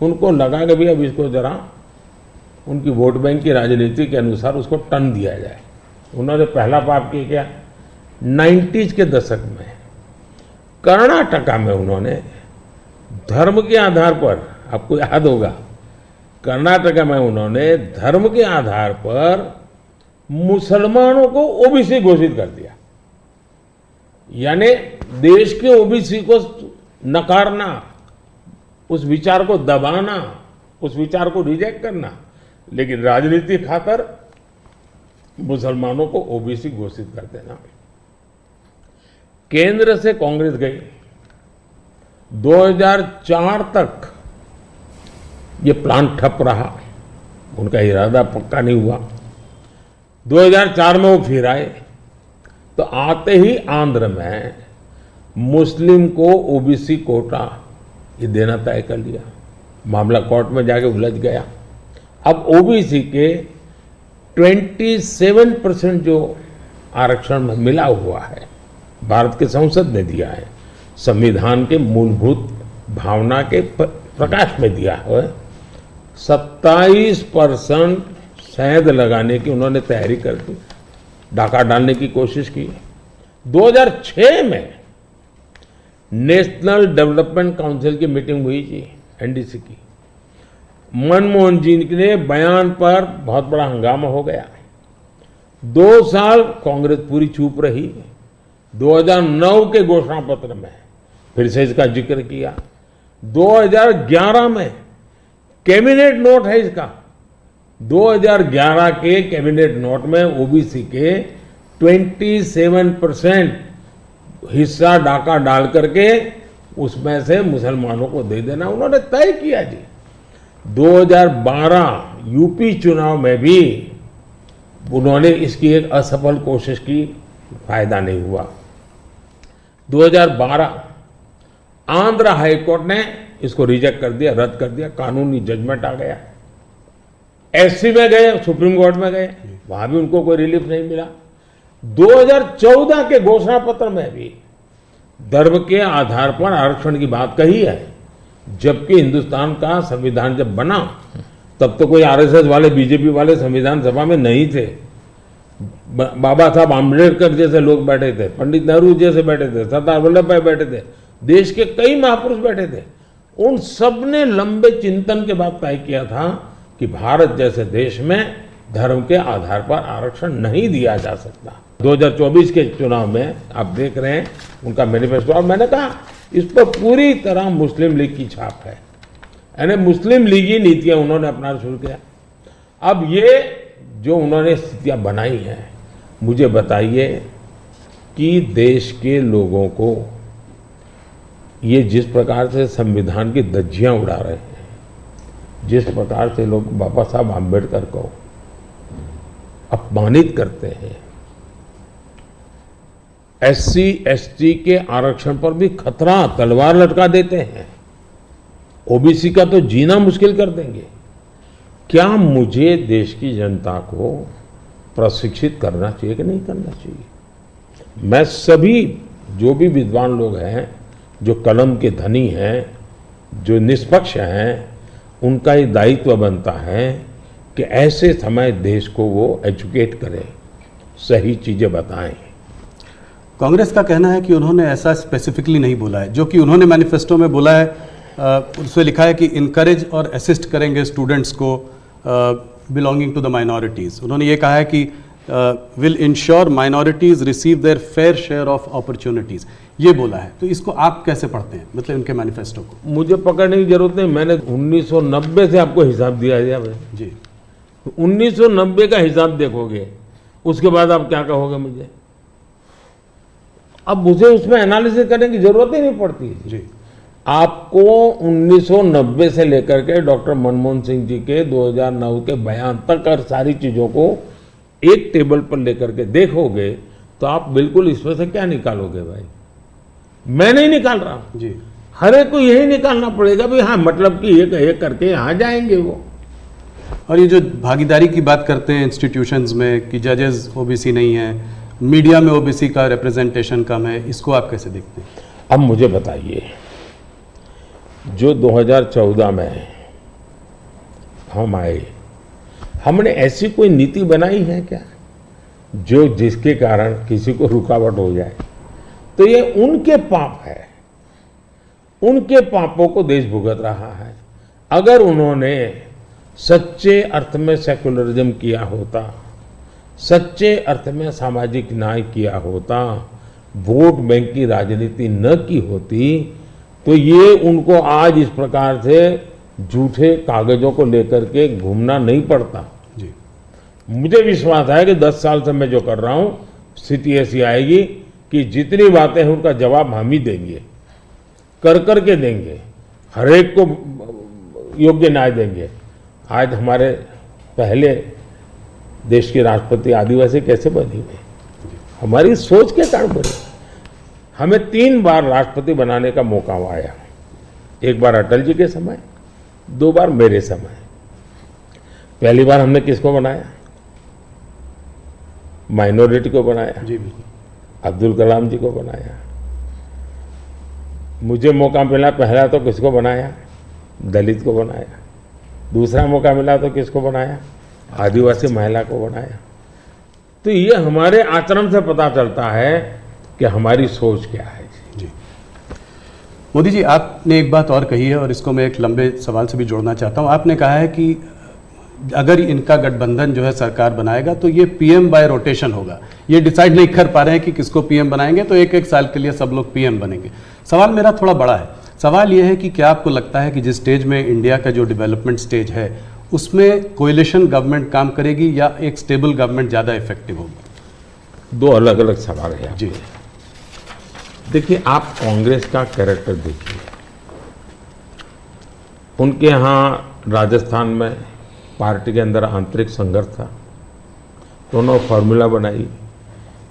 उनको लगा कि भी अब इसको जरा उनकी वोट बैंक की राजनीति के अनुसार उसको टर्न दिया जाए। उन्होंने पहला पाप किया क्या, 90s के दशक में कर्नाटका में उन्होंने धर्म के आधार पर, आपको याद होगा, कर्नाटका में उन्होंने धर्म के आधार पर मुसलमानों को ओबीसी घोषित कर दिया। यानी देश के ओबीसी को नकारना, उस विचार को दबाना, उस विचार को रिजेक्ट करना, लेकिन राजनीति खातर मुसलमानों को ओबीसी घोषित कर देना। केंद्र से कांग्रेस गई, 2004 तक ये प्लान ठप रहा, उनका इरादा पक्का नहीं हुआ। 2004 में वो फिर आए, तो आते ही आंध्र में मुस्लिम को ओबीसी कोटा ये देना तय कर लिया। मामला कोर्ट में जाके उलझ गया। अब ओबीसी के 27% जो आरक्षण में मिला हुआ है, भारत के संसद ने दिया है, संविधान के मूलभूत भावना के प्रकाश में दिया है। 27% शहद लगाने की उन्होंने तैयारी कर दी, डाका डालने की कोशिश की। 2006 में नेशनल डेवलपमेंट काउंसिल की मीटिंग हुई थी, एनडीसी की। मनमोहन जी के बयान पर बहुत बड़ा हंगामा हो गया। 2 साल कांग्रेस पूरी चुप रही। 2009 के घोषणा पत्र में फिर से इसका जिक्र किया। 2011 में कैबिनेट नोट है इसका। 2011 के कैबिनेट नोट में ओबीसी के 27% हिस्सा डाका डाल करके उसमें से मुसलमानों को दे देना उन्होंने तय किया जी। 2012 यूपी चुनाव में भी उन्होंने इसकी एक असफल कोशिश की, फायदा नहीं हुआ। 2012 आंध्र हाईकोर्ट ने इसको रिजेक्ट कर दिया, रद्द कर दिया, कानूनी जजमेंट आ गया। एससी में गए, सुप्रीम कोर्ट में गए, वहां भी उनको कोई रिलीफ नहीं मिला। 2014 के घोषणा पत्र में भी धर्म के आधार पर आरक्षण की बात कही है, जबकि हिंदुस्तान का संविधान जब बना तब तो कोई आरएसएस वाले, बीजेपी वाले संविधान सभा में नहीं थे। बाबा साहब आम्बेडकर जैसे लोग बैठे थे, पंडित नेहरू जैसे बैठे थे, सरदार वल्लभ भाई बैठे थे, देश के कई महापुरुष बैठे थे। उन सब ने लंबे चिंतन के बाद तय किया था कि भारत जैसे देश में धर्म के आधार पर आरक्षण नहीं दिया जा सकता। 2024 के चुनाव में आप देख रहे हैं उनका मैनिफेस्टो, और मैंने कहा इस पर पूरी तरह मुस्लिम लीग की छाप है। यानी मुस्लिम लीगी नीतियां उन्होंने अपनाना शुरू किया। अब ये जो उन्होंने स्थितियां बनाई हैं, मुझे बताइए कि देश के लोगों को ये जिस प्रकार से संविधान की धज्जियां उड़ा रहे हैं, जिस प्रकार से लोग बाबा साहब आम्बेडकर को अपमानित करते हैं, एससी एसटी के आरक्षण पर भी खतरा तलवार लटका देते हैं, ओबीसी का तो जीना मुश्किल कर देंगे। क्या मुझे देश की जनता को प्रशिक्षित करना चाहिए कि नहीं करना चाहिए? मैं सभी जो भी विद्वान लोग हैं, जो कलम के धनी हैं, जो निष्पक्ष हैं, उनका ये दायित्व बनता है कि ऐसे समय देश को वो एजुकेट करें, सही चीजें बताएं। कांग्रेस का कहना है कि उन्होंने ऐसा स्पेसिफिकली नहीं बोला है। जो कि उन्होंने मैनिफेस्टो में बोला है, उसमें लिखा है कि इनकरेज और असिस्ट करेंगे स्टूडेंट्स को बिलोंगिंग टू द माइनॉरिटीज़। उन्होंने ये कहा है कि will ensure minorities receive there fair share of opportunities, ये बोला है। तो इसको आप कैसे पढ़ते हैं, मतलब उनके मैनिफेस्टो को? मुझे पकड़ने की जरूरत नहीं, मैंने 1990 से आपको हिसाब दिया है भाई जी। 1990 का हिसाब देखोगे, उसके बाद आप क्या कहोगे मुझे? अब मुझे उसमें एनालिसिस करने की जरूरत ही नहीं पड़ती है जी। आपको 1990 से लेकर के डॉक्टर मनमोहन सिंह जी के 2009 के बयान तक और सारी चीजों को एक टेबल पर लेकर के देखोगे तो आप बिल्कुल इसमें से क्या निकालोगे भाई? मैं नहीं निकाल रहा हूं जी। हर एक को यही निकालना पड़ेगा भाई। हाँ, मतलब कि एक करके यहां जाएंगे वो। और ये जो भागीदारी की बात करते हैं इंस्टीट्यूशंस में कि जजेस ओबीसी नहीं है, मीडिया में ओबीसी का रिप्रेजेंटेशन कम है, इसको आप कैसे देखते हैं? अब मुझे बताइए, जो 2014 में हम आए, हमने ऐसी कोई नीति बनाई है क्या जो जिसके कारण किसी को रुकावट हो जाए? तो ये उनके पाप है, उनके पापों को देश भुगत रहा है। अगर उन्होंने सच्चे अर्थ में सेकुलरिज्म किया होता, सच्चे अर्थ में सामाजिक न्याय किया होता, वोट बैंक की राजनीति न की होती, तो ये उनको आज इस प्रकार से झूठे कागजों को लेकर के घूमना नहीं पड़ता। जी। मुझे विश्वास है कि 10 साल से मैं जो कर रहा हूं, स्थिति ऐसी आएगी कि जितनी बातें हैं उनका जवाब हम ही देंगे, कर के देंगे, हर एक को योग्य न्याय देंगे। आज हमारे पहले देश के राष्ट्रपति आदिवासी कैसे बनी हुए? हमारी सोच के कारण बनी। हमें 3 बार राष्ट्रपति बनाने का मौका आया, एक बार अटल जी के समय, 2 बार मेरे समय। पहली बार हमने किसको बनाया? माइनॉरिटी को बनाया, जी बिल्कुल। अब्दुल कलाम जी को बनाया। मुझे मौका मिला पहला तो किसको बनाया? दलित को बनाया। दूसरा मौका मिला तो किसको बनाया? आदिवासी महिला को बनाया। तो ये हमारे आचरण से पता चलता है कि हमारी सोच क्या है। जी। मोदी जी, आपने एक बात और कही है और इसको मैं एक लंबे सवाल से भी जोड़ना चाहता हूं। आपने कहा है कि अगर इनका गठबंधन जो है सरकार बनाएगा तो ये पीएम बाय रोटेशन होगा। ये डिसाइड नहीं कर पा रहे हैं कि किसको पीएम बनाएंगे, तो एक साल के लिए सब लोग पीएम बनेंगे। सवाल मेरा थोड़ा बड़ा है। सवाल ये है कि क्या आपको लगता है कि जिस स्टेज में इंडिया का जो डेवलपमेंट स्टेज है उसमें कोएलिशन गवर्नमेंट काम करेगी या एक स्टेबल गवर्नमेंट ज़्यादा इफेक्टिव होगी? 2 अलग अलग सवाल है जी। देखिए, आप कांग्रेस का कैरेक्टर देखिए। उनके यहाँ राजस्थान में पार्टी के अंदर आंतरिक संघर्ष था, तो उन्होंने फॉर्मूला बनाई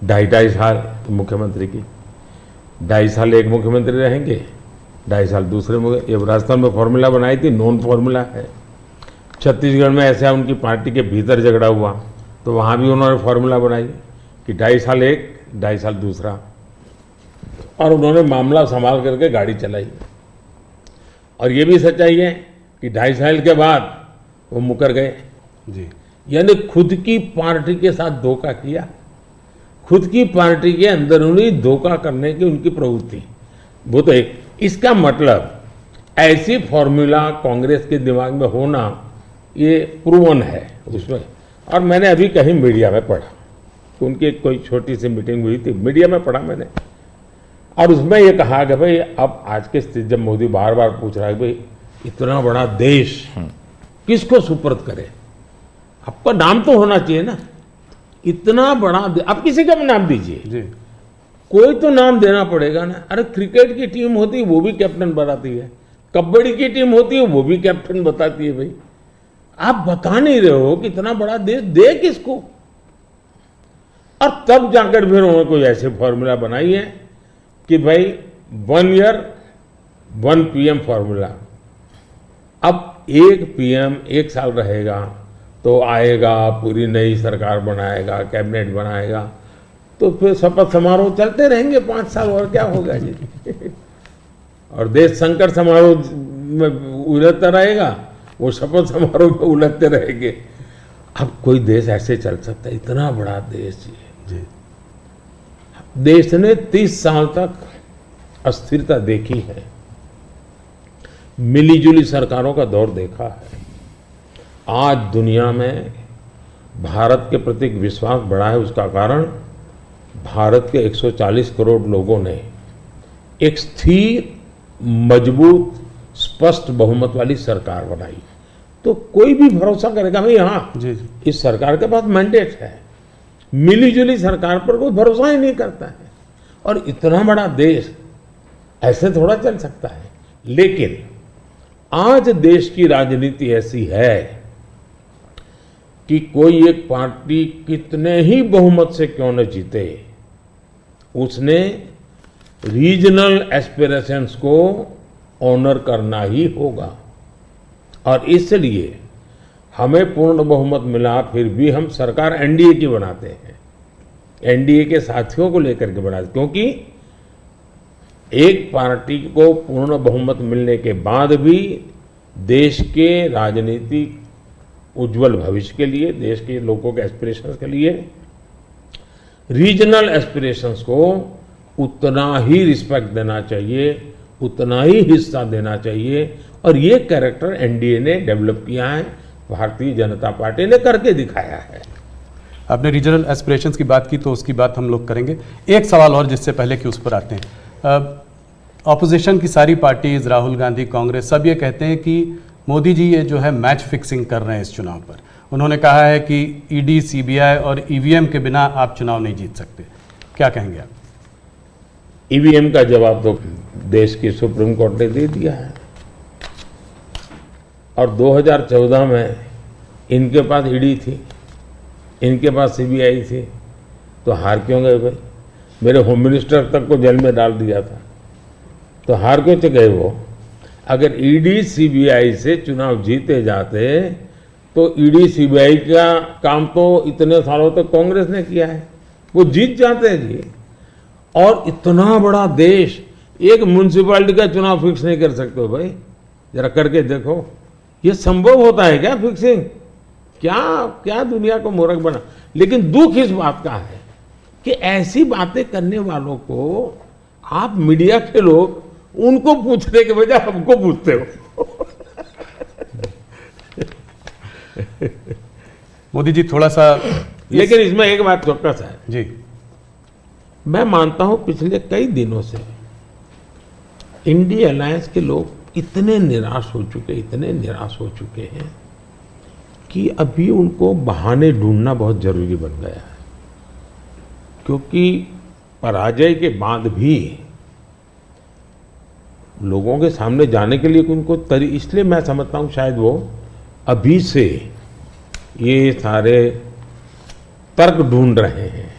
2.5 साल मुख्यमंत्री की। 2.5 साल एक मुख्यमंत्री रहेंगे, 2.5 साल दूसरे ये राजस्थान में फॉर्मूला बनाई थी, नॉन फॉर्मूला है। छत्तीसगढ़ में ऐसा उनकी पार्टी के भीतर झगड़ा हुआ तो वहाँ भी उन्होंने फॉर्मूला बनाई कि 2.5 साल एक, 2.5 साल दूसरा, और उन्होंने मामला संभाल करके गाड़ी चलाई। और ये भी सच्चाई है कि 2.5 साल के बाद वो मुकर गए। जी। यानी खुद की पार्टी के साथ धोखा किया, खुद की पार्टी के अंदर उन्हें धोखा करने की उनकी प्रवृत्ति, वो तो एक। इसका मतलब ऐसी फॉर्मूला कांग्रेस के दिमाग में होना ये प्रूवन है उसमें। और मैंने अभी कहीं मीडिया में पढ़ा, उनकी कोई छोटी सी मीटिंग हुई थी, मीडिया में पढ़ा मैंने, और उसमें ये कहा कि भाई अब आज के स्थिति, जब मोदी बार बार पूछ रहा है भाई इतना बड़ा देश किसको सुपर्द करे? आपका नाम तो होना चाहिए ना। इतना बड़ा आप किसी का भी नाम दीजिए, जी कोई तो नाम देना पड़ेगा ना। अरे क्रिकेट की टीम होती है वो भी कैप्टन बताती है, कबड्डी की टीम होती है वो भी कैप्टन बताती है। भाई आप बता नहीं रहे हो कि इतना बड़ा देश दे किसको? और तब जाकर फिर उन्होंने कोई ऐसे फॉर्मूला बनाई है कि भाई 1 ईयर 1 PM फॉर्मूला। अब एक PM 1 साल रहेगा तो आएगा, पूरी नई सरकार बनाएगा, कैबिनेट बनाएगा, तो फिर शपथ समारोह चलते रहेंगे 5 साल, और क्या होगा जी? और देश संकट समारोह में उलझता रहेगा, वो शपथ समारोह में उलझते रहेंगे। अब कोई देश ऐसे चल सकता है? इतना बड़ा देश जी देश ने 30 साल तक अस्थिरता देखी है, मिलीजुली सरकारों का दौर देखा है। आज दुनिया में भारत के प्रति विश्वास बढ़ा है। उसका कारण भारत के 140 करोड़ लोगों ने एक स्थिर, मजबूत, स्पष्ट बहुमत वाली सरकार बनाई। तो कोई भी भरोसा करेगा भाई हाँ जी जी इस सरकार के पास मैंडेट है। मिलीजुली सरकार पर कोई भरोसा ही नहीं करता है। और इतना बड़ा देश ऐसे थोड़ा चल सकता है। लेकिन आज देश की राजनीति ऐसी है कि कोई एक पार्टी कितने ही बहुमत से क्यों न जीते, उसने रीजनल एस्पिरेशंस को ऑनर करना ही होगा। और इसलिए हमें पूर्ण बहुमत मिला, फिर भी हम सरकार एनडीए की बनाते हैं, एनडीए के साथियों को लेकर के बनाते, क्योंकि एक पार्टी को पूर्ण बहुमत मिलने के बाद भी देश के राजनीतिक उज्जवल भविष्य के लिए, देश के लोगों के एस्पिरेशंस के लिए, रीजनल एस्पिरेशंस को उतना ही रिस्पेक्ट देना चाहिए, उतना ही हिस्सा देना चाहिए। और ये कैरेक्टर एनडीए ने डेवलप किया है, भारतीय जनता पार्टी ने करके दिखाया है। आपने रीजनल एस्पिरेशंस की बात की तो उसकी बात हम लोग करेंगे। एक सवाल और जिससे पहले कि उस पर आते हैं, ऑपोजिशन की सारी पार्टीज, राहुल गांधी, कांग्रेस, सब ये कहते हैं कि मोदी जी ये जो है मैच फिक्सिंग कर रहे हैं इस चुनाव पर। उन्होंने कहा है कि ईडी, सीबीआई और ईवीएम के बिना आप चुनाव नहीं जीत सकते। क्या कहेंगे आप? ईवीएम का जवाब तो देश की सुप्रीम कोर्ट ने दे दिया है। और 2014 में इनके पास ईडी थी, इनके पास सीबीआई थी, तो हार क्यों गए भाई? मेरे होम मिनिस्टर तक को जेल में डाल दिया था, तो हार क्यों तो गए वो? अगर ईडी सीबीआई से चुनाव जीते जाते तो ईडी सीबीआई का काम तो इतने सालों तक कांग्रेस ने किया है, वो जीत जाते हैं जी। और इतना बड़ा देश एक म्यूनसिपैलिटी का चुनाव फिक्स नहीं कर सकते हो भाई? जरा करके देखो, ये संभव होता है क्या फिक्सिंग? क्या क्या दुनिया को मूर्ख बना। लेकिन दुख इस बात का है कि ऐसी बातें करने वालों को आप मीडिया के लोग उनको पूछने के बजाय हमको पूछते हो। मोदी जी थोड़ा सा लेकिन इसमें एक बात चौकस है जी, मैं मानता हूं पिछले कई दिनों से इंडिया अलायंस के लोग इतने निराश हो चुके हैं कि अभी उनको बहाने ढूंढना बहुत जरूरी बन गया है। क्योंकि पराजय के बाद भी लोगों के सामने जाने के लिए उनको इसलिए मैं समझता हूं शायद वो अभी से ये सारे तर्क ढूंढ रहे हैं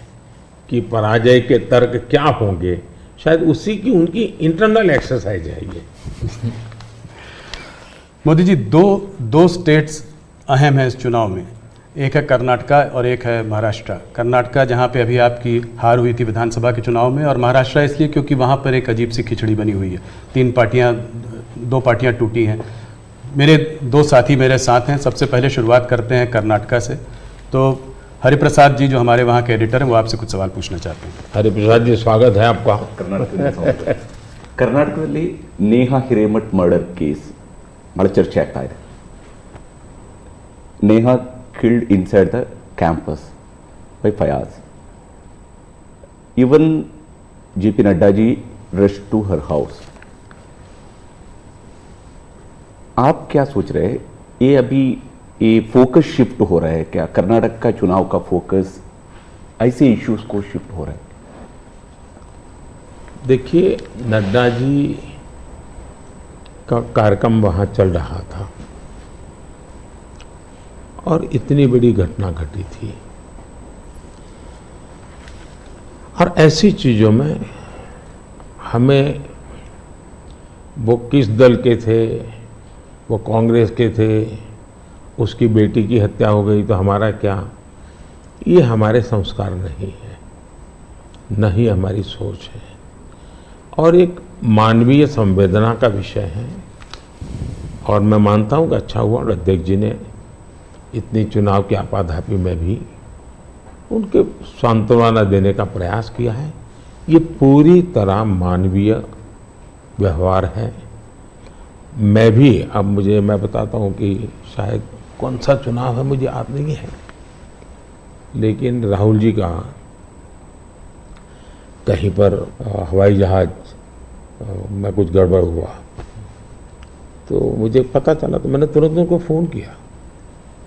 कि पराजय के तर्क क्या होंगे। शायद उसी की उनकी इंटरनल एक्सरसाइज है ये। मोदी जी दो स्टेट्स अहम हैं इस चुनाव में, एक है कर्नाटका और एक है महाराष्ट्र। कर्नाटका जहां पे अभी आपकी हार हुई थी विधानसभा के चुनाव में, और महाराष्ट्र इसलिए क्योंकि वहां पर एक अजीब सी खिचड़ी बनी हुई है, दो पार्टियां टूटी हैं। मेरे दो साथी मेरे साथ हैं। सबसे पहले शुरुआत करते हैं कर्नाटका से। तो हरिप्रसाद जी जो हमारे वहाँ के एडिटर हैं वो आपसे कुछ सवाल पूछना चाहते हैं। हरिप्रसाद जी स्वागत है आपका। ಕರ್ನಾಟಕದಲ್ಲಿ ನೇಹಾ ಹಿರೇಮಠ್ ಮರ್ಡರ್ ಕೇಸ್ ಬಹಳ ಚರ್ಚೆ ಆಗ್ತಾ ಇದೆ. Neha killed inside the campus by Fayaz. Even JP Nadda ji rushed to her house. आप क्या सोच रहे हैं, ये अभी ये फोकस शिफ्ट हो रहा है क्या? कर्नाटक का चुनाव का फोकस ऐसे इश्यूज को शिफ्ट हो रहा है? देखिए, नड्डा जी का कार्यक्रम वहां चल रहा था और इतनी बड़ी घटना घटी थी, और ऐसी चीजों में हमें वो किस दल के थे, वो कांग्रेस के थे, उसकी बेटी की हत्या हो गई तो हमारा क्या, ये हमारे संस्कार नहीं है, न ही हमारी सोच है, और एक मानवीय संवेदना का विषय है। और मैं मानता हूं कि अच्छा हुआ अध्यक्ष जी ने इतनी चुनाव की आपाधापी में भी उनके सांत्वना देने का प्रयास किया है। ये पूरी तरह मानवीय व्यवहार है। मैं भी अब मैं बताता हूं कि शायद कौन सा चुनाव है मुझे याद नहीं है, लेकिन राहुल जी का कहीं पर हवाई जहाज में कुछ गड़बड़ हुआ तो मुझे पता चला, तो मैंने तुरंत उनको फ़ोन किया।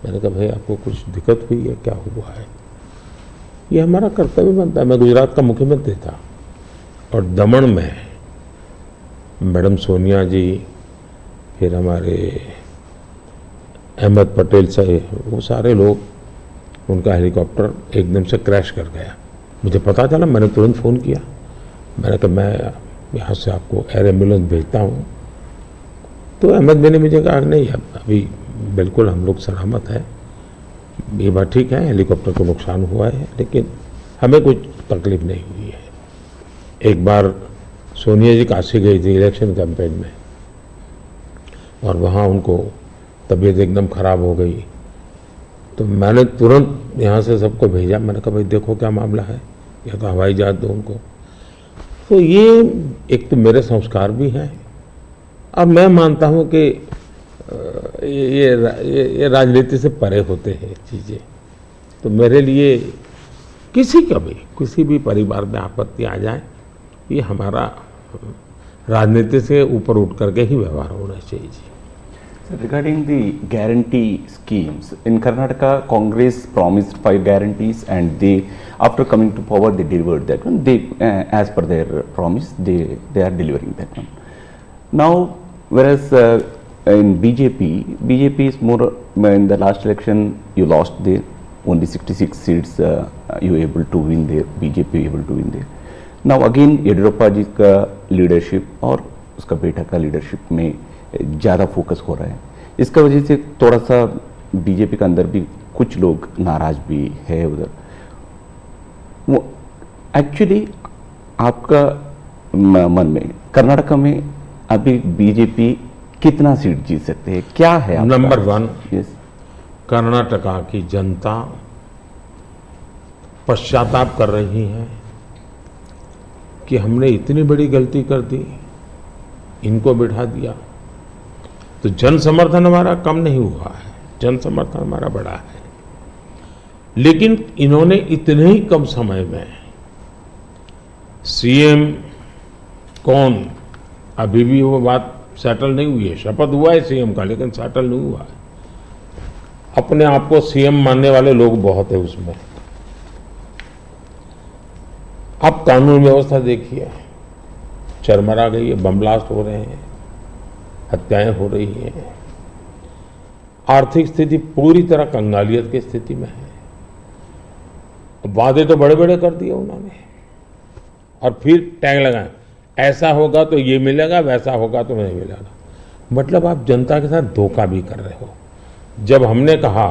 मैंने कहा भाई आपको कुछ दिक्कत हुई है, क्या हुआ है? ये हमारा कर्तव्य बनता है। मैं गुजरात का मुख्यमंत्री था और दमन में मैडम सोनिया जी, फिर हमारे अहमद पटेल साहब, वो सारे लोग, उनका हेलीकॉप्टर एकदम से क्रैश कर गया। मुझे पता चला, मैंने तुरंत फ़ोन किया। मैंने कहा मैं यहाँ से आपको एयर एम्बुलेंस भेजता हूँ। तो अहमद भाई ने मुझे कहा नहीं, अभी बिल्कुल हम लोग सलामत है, ये बात ठीक है, हेलीकॉप्टर को नुकसान हुआ है लेकिन हमें कुछ तकलीफ नहीं हुई है। एक बार सोनिया जी काशी गई थी इलेक्शन कैंपेन में, और वहाँ उनको तबीयत एकदम ख़राब हो गई, तो मैंने तुरंत यहाँ से सबको भेजा। मैंने कहा भाई देखो क्या मामला है, या तो हवाई जहाज दो उनको। तो ये एक तो मेरे संस्कार भी हैं, और मैं मानता हूँ कि ये राजनीति से परे होते हैं चीज़ें। तो मेरे लिए किसी भी परिवार में आपत्ति आ जाए, ये हमारा राजनीति से ऊपर उठ करके ही व्यवहार होना चाहिए जी। Regarding the guarantee schemes, in Karnataka, Congress promised 5 guarantees, and they, after coming to power, they delivered that one. They, as per their promise, they are delivering that one. Now, whereas in BJP is more. In the last election, you lost there. Only 66 seats you were able to win there. BJP able to win there. Now again, Yediyurappa जी का leadership और उसका बेटा का leadership में ज़्यादा focus हो रहा है। इसका वजह से थोड़ा सा बीजेपी के अंदर भी कुछ लोग नाराज भी है उधर। वो एक्चुअली आपका मन में कर्नाटक में अभी बीजेपी कितना सीट जीत सकते हैं, क्या है? नंबर 1, यस, कर्नाटका की जनता पश्चाताप कर रही है कि हमने इतनी बड़ी गलती कर दी, इनको बिठा दिया। तो जन समर्थन हमारा कम नहीं हुआ है, जन समर्थन हमारा बढ़ा है, लेकिन इन्होंने इतने ही कम समय में सीएम कौन, अभी भी वो बात सेटल नहीं हुई है। शपथ हुआ है सीएम का, लेकिन सेटल नहीं हुआ है। अपने आप को सीएम मानने वाले लोग बहुत है उसमें। अब कानून व्यवस्था देखिए, चरमरा गई है, बम ब्लास्ट हो रहे हैं, हत्याएं हो रही हैं, आर्थिक स्थिति पूरी तरह कंगालियत की स्थिति में है। वादे तो बड़े बड़े कर दिए उन्होंने, और फिर टैग लगाए, ऐसा होगा तो ये मिलेगा, वैसा होगा तो नहीं मिलेगा। मतलब आप जनता के साथ धोखा भी कर रहे हो। जब हमने कहा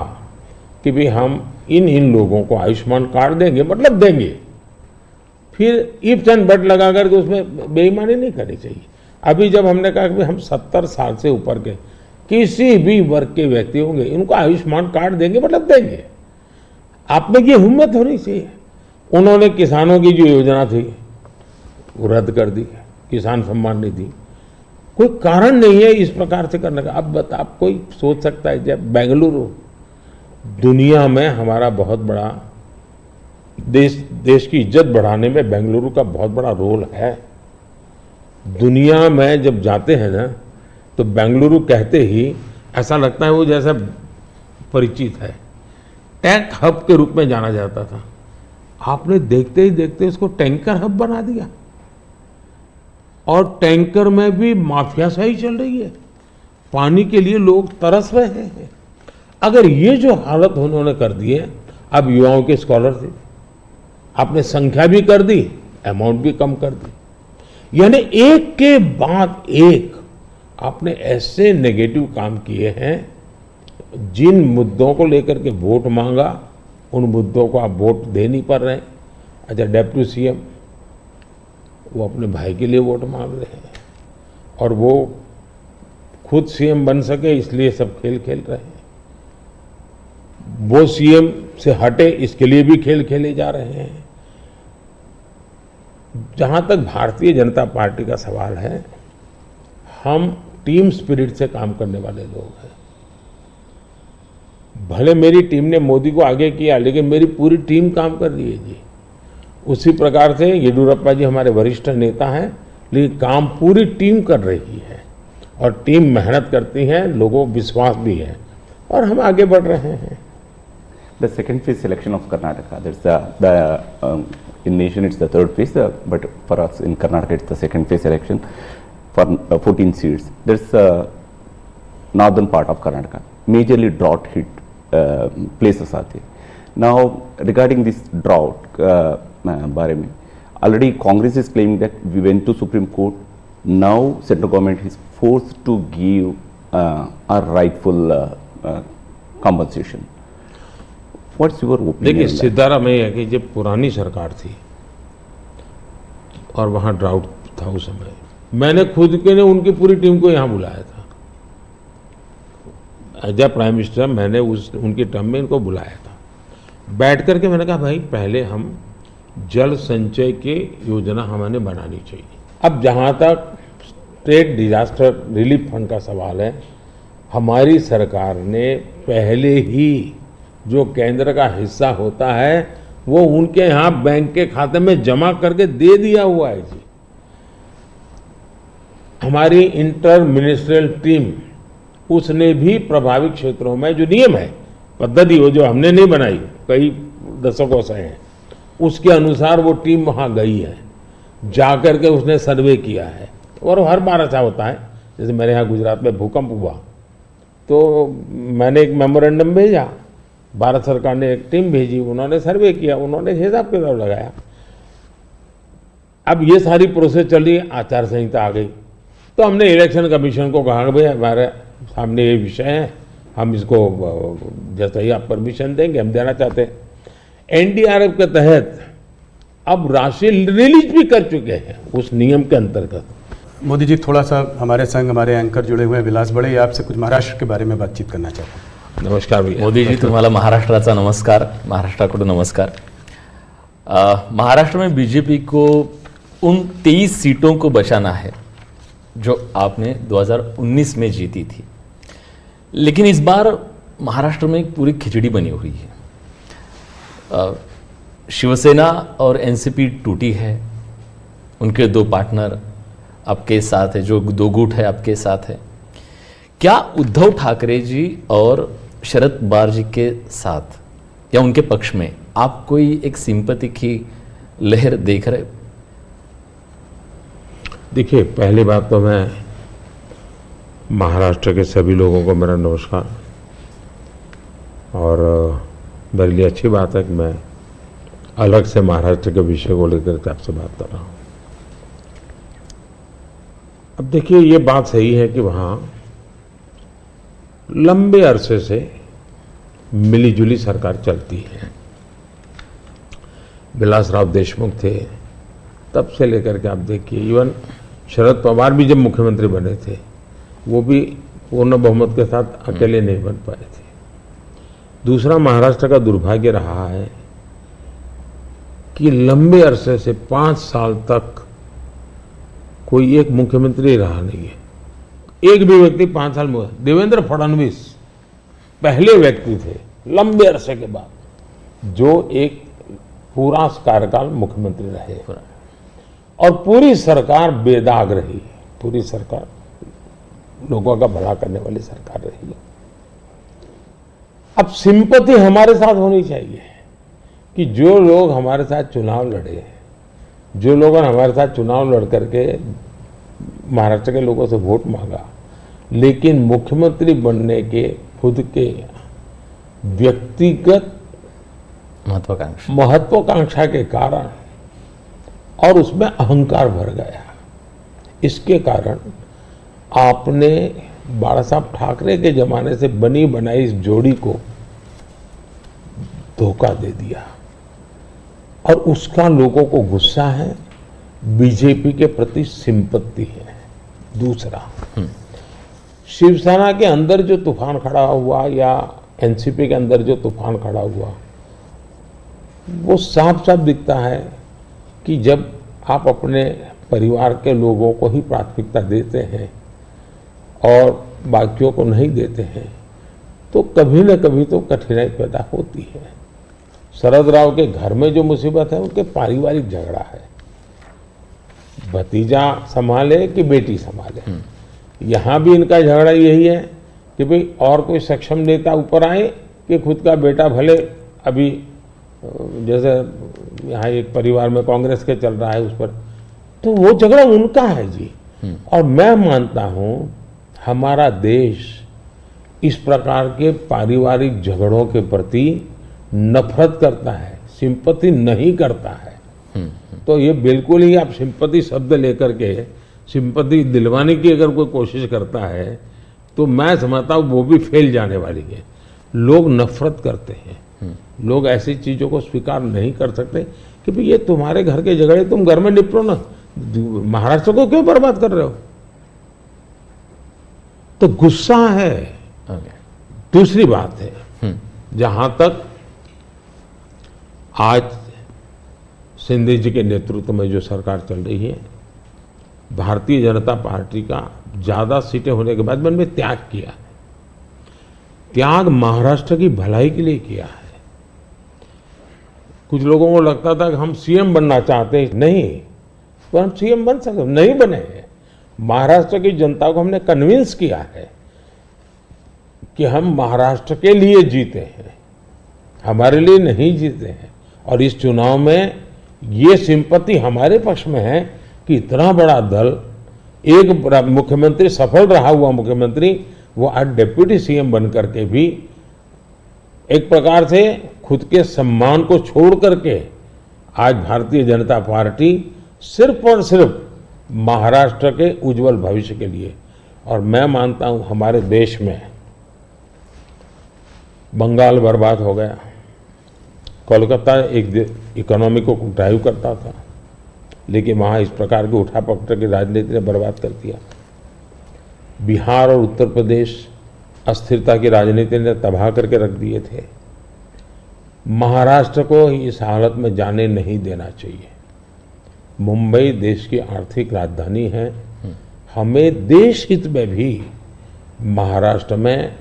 कि भाई हम इन लोगों को आयुष्मान कार्ड देंगे, मतलब देंगे, फिर इफ एंड बट लगा करके उसमें बेईमानी नहीं करनी चाहिए। अभी जब हमने कहा कि हम 70 साल से ऊपर के किसी भी वर्ग के व्यक्ति होंगे, इनको आयुष्मान कार्ड देंगे, मतलब देंगे। आप में ये हिम्मत होनी चाहिए। उन्होंने किसानों की जो योजना थी वो रद्द कर दी, किसान सम्मान निधि। कोई कारण नहीं है इस प्रकार से करने का। अब आप कोई सोच सकता है, जब बेंगलुरु दुनिया में हमारा बहुत बड़ा देश की इज्जत बढ़ाने में बेंगलुरु का बहुत बड़ा रोल है। दुनिया में जब जाते हैं ना, तो बेंगलुरु कहते ही ऐसा लगता है वो जैसा परिचित है, टैंक हब के रूप में जाना जाता था। आपने देखते ही देखते इसको टैंकर हब बना दिया और टैंकर में भी माफियाशाही चल रही है। पानी के लिए लोग तरस रहे हैं। अगर ये जो हालत उन्होंने कर दी है, अब युवाओं के स्कॉलरशिप आपने संख्या भी कर दी, अमाउंट भी कम कर दी, यानी एक के बाद एक आपने ऐसे नेगेटिव काम किए हैं। जिन मुद्दों को लेकर के वोट मांगा उन मुद्दों को आप वोट दे नहीं पा रहे हैं। अच्छा, डेप्यूटी सीएम वो अपने भाई के लिए वोट मांग रहे हैं और वो खुद सीएम बन सके इसलिए सब खेल खेल रहे हैं। वो सीएम से हटे इसके लिए भी खेल खेले जा रहे हैं। जहां तक भारतीय जनता पार्टी का सवाल है, हम टीम स्पिरिट से काम करने वाले लोग हैं। भले मेरी टीम ने मोदी को आगे किया, लेकिन मेरी पूरी टीम काम कर रही है जी। उसी प्रकार से येडियुरप्पा जी हमारे वरिष्ठ नेता हैं, लेकिन काम पूरी टीम कर रही है और टीम मेहनत करती है, लोगों को विश्वास भी है और हम आगे बढ़ रहे हैं। The second phase selection of Karnataka, that's in nation it's the third phase, but for us in Karnataka it's the second phase election for 14 seats. There's northern part of Karnataka, majorly drought hit places are there. Now regarding this drought, बारे में already Congress is claiming that we went to Supreme Court. Now central government is forced to give a rightful compensation. What's your opinion? देखिए, सिद्धारा में है कि जब पुरानी सरकार थी और वहां ड्राउट था उस समय, मैंने खुद के ने उनकी पूरी टीम को यहां बुलाया था। एज ए प्राइम मिनिस्टर मैंने उनकी टर्म में इनको बुलाया था। बैठ करके मैंने कहा भाई पहले हम जल संचय की योजना हमें बनानी चाहिए। अब जहां तक स्टेट डिजास्टर रिलीफ फंड का सवाल है, हमारी सरकार ने पहले ही जो केंद्र का हिस्सा होता है वो उनके यहां बैंक के खाते में जमा करके दे दिया हुआ है जी। हमारी इंटर मिनिस्ट्रियल टीम उसने भी प्रभावित क्षेत्रों में जो नियम है, पद्धति वो जो हमने नहीं बनाई, कई दशकों से है, उसके अनुसार वो टीम वहां गई है, जाकर के उसने सर्वे किया है। और हर बार ऐसा होता है, जैसे मेरे यहाँ गुजरात में भूकंप हुआ तो मैंने एक मेमोरेंडम भेजा, भारत सरकार ने एक टीम भेजी, उन्होंने सर्वे किया, उन्होंने हिसाब किताब लगाया। अब ये सारी प्रोसेस चल रही है, आचार संहिता आ गई तो हमने इलेक्शन कमीशन को कहा भाई हमारे सामने ये विषय है, हम इसको जैसा ही आप परमिशन देंगे हम देना चाहते हैं। एनडीआरएफ के तहत अब राशि रिलीज भी कर चुके हैं उस नियम के अंतर्गत। मोदी जी, थोड़ा सा हमारे संग हमारे एंकर जुड़े हुए हैं विलास बड़े, आपसे कुछ महाराष्ट्र के बारे में बातचीत करना चाहता हूँ। नमस्कार भैया। मोदी जी, तुम्हाला महाराष्ट्राचा नमस्कार, महाराष्ट्राकडून नमस्कार। महाराष्ट्र में बीजेपी को उन 23 सीटों को बचाना है जो आपने 2019 में जीती थी, लेकिन इस बार महाराष्ट्र में एक पूरी खिचड़ी बनी हुई है। शिवसेना और एनसीपी टूटी है, उनके दो पार्टनर आपके साथ है, जो दो गुट है आपके साथ है। क्या उद्धव ठाकरे जी और शरद पवार जी के साथ या उनके पक्ष में आप कोई एक सिंपैथी की लहर देख रहे? देखिए, पहली बात तो मैं महाराष्ट्र के सभी लोगों को मेरा नमस्कार, और मेरे लिए अच्छी बात है कि मैं अलग से महाराष्ट्र के विषय को लेकर आपसे बात कर रहा हूँ। अब देखिए, ये बात सही है कि वहाँ लंबे अरसे से मिलीजुली सरकार चलती है। विलासराव देशमुख थे तब से लेकर के आप देखिए, इवन शरद पवार भी जब मुख्यमंत्री बने थे वो भी पूर्ण बहुमत के साथ अकेले नहीं बन पाए थे। दूसरा, महाराष्ट्र का दुर्भाग्य रहा है कि लंबे अरसे से 5 साल तक कोई एक मुख्यमंत्री रहा नहीं है। एक भी व्यक्ति 5 साल में, देवेंद्र फडणवीस पहले व्यक्ति थे लंबे अरसे के बाद जो एक पूरा कार्यकाल मुख्यमंत्री रहे और पूरी सरकार बेदाग रही, पूरी सरकार लोगों का भला करने वाली सरकार रही है। अब सिंपैथी हमारे साथ होनी चाहिए कि जो लोग हमारे साथ चुनाव लड़े, जो लोगों ने हमारे साथ चुनाव लड़ करके महाराष्ट्र के लोगों से वोट मांगा, लेकिन मुख्यमंत्री बनने के खुद के व्यक्तिगत महत्वाकांक्षा के कारण और उसमें अहंकार भर गया, इसके कारण आपने बाला साहब ठाकरे के जमाने से बनी बनाई इस जोड़ी को धोखा दे दिया और उसका लोगों को गुस्सा है, बीजेपी के प्रति सिंपत्ति है। दूसरा, शिवसेना के अंदर जो तूफान खड़ा हुआ या एनसीपी के अंदर जो तूफान खड़ा हुआ, वो साफ साफ दिखता है कि जब आप अपने परिवार के लोगों को ही प्राथमिकता देते हैं और बाकियों को नहीं देते हैं, तो कभी न कभी तो कठिनाई पैदा होती है। शरद राव के घर में जो मुसीबत है उनके पारिवारिक झगड़ा है, भतीजा संभाले कि बेटी संभाले। यहाँ भी इनका झगड़ा यही है कि भाई और कोई सक्षम नेता ऊपर आए कि खुद का बेटा भले, अभी जैसे यहाँ एक परिवार में कांग्रेस के चल रहा है उस पर, तो वो झगड़ा उनका है जी। और मैं मानता हूँ हमारा देश इस प्रकार के पारिवारिक झगड़ों के प्रति नफरत करता है, सिंपैथी नहीं करता है। तो ये बिल्कुल ही आप सिंपैथी शब्द लेकर के सिंपैथी दिलवाने की अगर कोई कोशिश करता है तो मैं समझता हूँ वो भी फेल जाने वाली है। लोग नफरत करते हैं, लोग ऐसी चीजों को स्वीकार नहीं कर सकते कि भाई ये तुम्हारे घर के झगड़े तुम घर में निपटो ना, महाराष्ट्र को क्यों बर्बाद कर रहे हो। तो गुस्सा है। दूसरी बात है, जहां तक आज शिंदे जी के नेतृत्व में जो सरकार चल रही है, भारतीय जनता पार्टी का ज्यादा सीटें होने के बाद मैंने त्याग किया है। त्याग महाराष्ट्र की भलाई के लिए किया है। कुछ लोगों को लगता था कि हम सीएम बनना चाहते हैं, नहीं, तो हम सीएम बन सकते, नहीं बने। महाराष्ट्र की जनता को हमने कन्विंस किया है कि हम महाराष्ट्र के लिए जीते हैं, हमारे लिए नहीं जीते हैं। और इस चुनाव में ये सिंपैथी हमारे पक्ष में है कि इतना बड़ा दल, एक मुख्यमंत्री, सफल रहा हुआ मुख्यमंत्री, वो आज डिप्टी सीएम बन करके भी एक प्रकार से खुद के सम्मान को छोड़ करके आज भारतीय जनता पार्टी सिर्फ और सिर्फ महाराष्ट्र के उज्जवल भविष्य के लिए। और मैं मानता हूं हमारे देश में बंगाल बर्बाद हो गया, कोलकाता एक इकोनॉमी को ड्राइव करता था, लेकिन वहाँ इस प्रकार की उठापटक की राजनीति ने बर्बाद कर दिया। बिहार और उत्तर प्रदेश अस्थिरता की राजनीति ने तबाह करके रख दिए थे। महाराष्ट्र को इस हालत में जाने नहीं देना चाहिए। मुंबई देश की आर्थिक राजधानी है, हमें देश हित में भी महाराष्ट्र में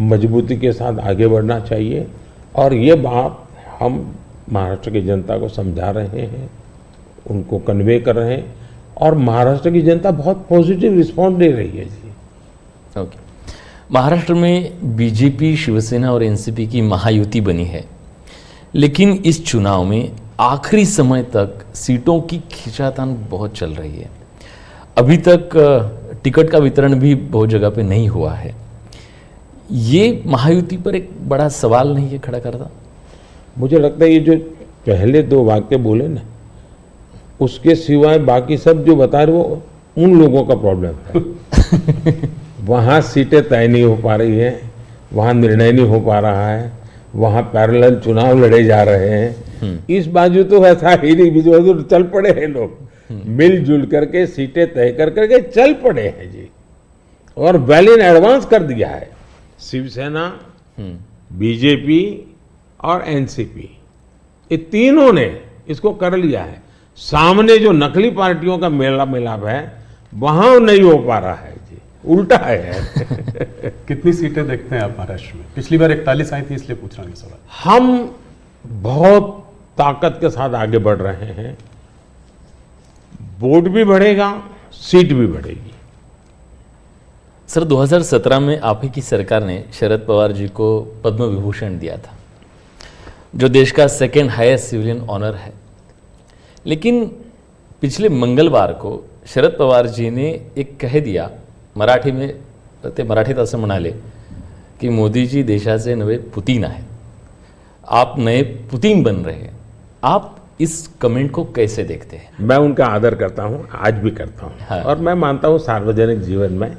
मजबूती के साथ आगे बढ़ना चाहिए। और ये बात हम महाराष्ट्र की जनता को समझा रहे हैं, उनको कन्वे कर रहे हैं, और महाराष्ट्र की जनता बहुत पॉजिटिव रिस्पॉन्स दे रही है जी। ओके, महाराष्ट्र में बीजेपी, शिवसेना और एनसीपी की महायुति बनी है, लेकिन इस चुनाव में आखिरी समय तक सीटों की खींचातान बहुत चल रही है। अभी तक टिकट का वितरण भी बहुत जगह पे नहीं हुआ है। ये महायुति पर एक बड़ा सवाल नहीं है खड़ा करता? मुझे लगता है ये जो पहले दो वाक्य बोले ना, उसके सिवाय बाकी सब जो बता रहे वो उन लोगों का प्रॉब्लम है। वहाँ सीटें तय नहीं हो पा रही है, वहाँ निर्णय नहीं हो पा रहा है, वहाँ पैरेलल चुनाव लड़े जा रहे हैं। इस बाजू तो ऐसा ही नहीं, बीच चल पड़े हैं लोग, मिलजुल करके सीटें तय कर करके चल पड़े हैं जी, और वेल इन एडवांस कर दिया है। शिवसेना, बीजेपी और एनसीपी, ये तीनों ने इसको कर लिया है। सामने जो नकली पार्टियों का मेला मिलाप है वहां नहीं हो पा रहा है जी, उल्टा है। कितनी सीटें देखते हैं आप महाराष्ट्र में? पिछली बार 41 आई थी, इसलिए पूछ रहा हूँ ये सवाल। हम बहुत ताकत के साथ आगे बढ़ रहे हैं। वोट भी बढ़ेगा, सीट भी बढ़ेगी। सर 2017 में आप ही की सरकार ने शरद पवार जी को पद्म विभूषण दिया था, जो देश का सेकेंड हाईएस्ट सिविलियन ऑनर है। लेकिन पिछले मंगलवार को शरद पवार जी ने एक कह दिया, मराठी में ते मराठीत असं म्हणाले की मोदी जी देशाचे नवे पुतीन आहे, आप नए पुतीन बन रहे हैं। आप इस कमेंट को कैसे देखते हैं? मैं उनका आदर करता हूं, आज भी करता हूं। हाँ। और मैं मानता हूं सार्वजनिक जीवन में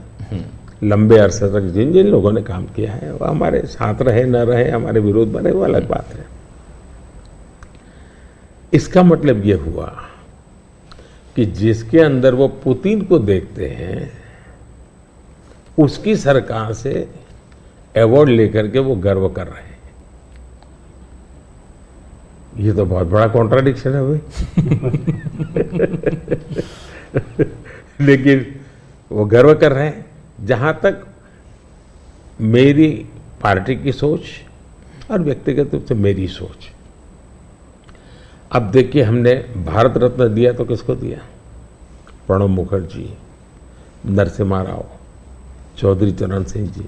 लंबे अरसे तक जिन जिन लोगों ने काम किया है वो हमारे साथ रहे न रहे, हमारे विरोध बने, वो अलग बात है। इसका मतलब ये हुआ कि जिसके अंदर वो पुतिन को देखते हैं उसकी सरकार से अवार्ड लेकर के वो गर्व कर रहे हैं। ये तो बहुत बड़ा कॉन्ट्राडिक्शन है भाई। लेकिन वो गर्व कर रहे हैं। जहां तक मेरी पार्टी की सोच और व्यक्तिगत रूप से मेरी सोच, अब देखिए हमने भारत रत्न दिया तो किसको दिया? प्रणब मुखर्जी, नरसिम्हा राव, चौधरी चरण सिंह जी,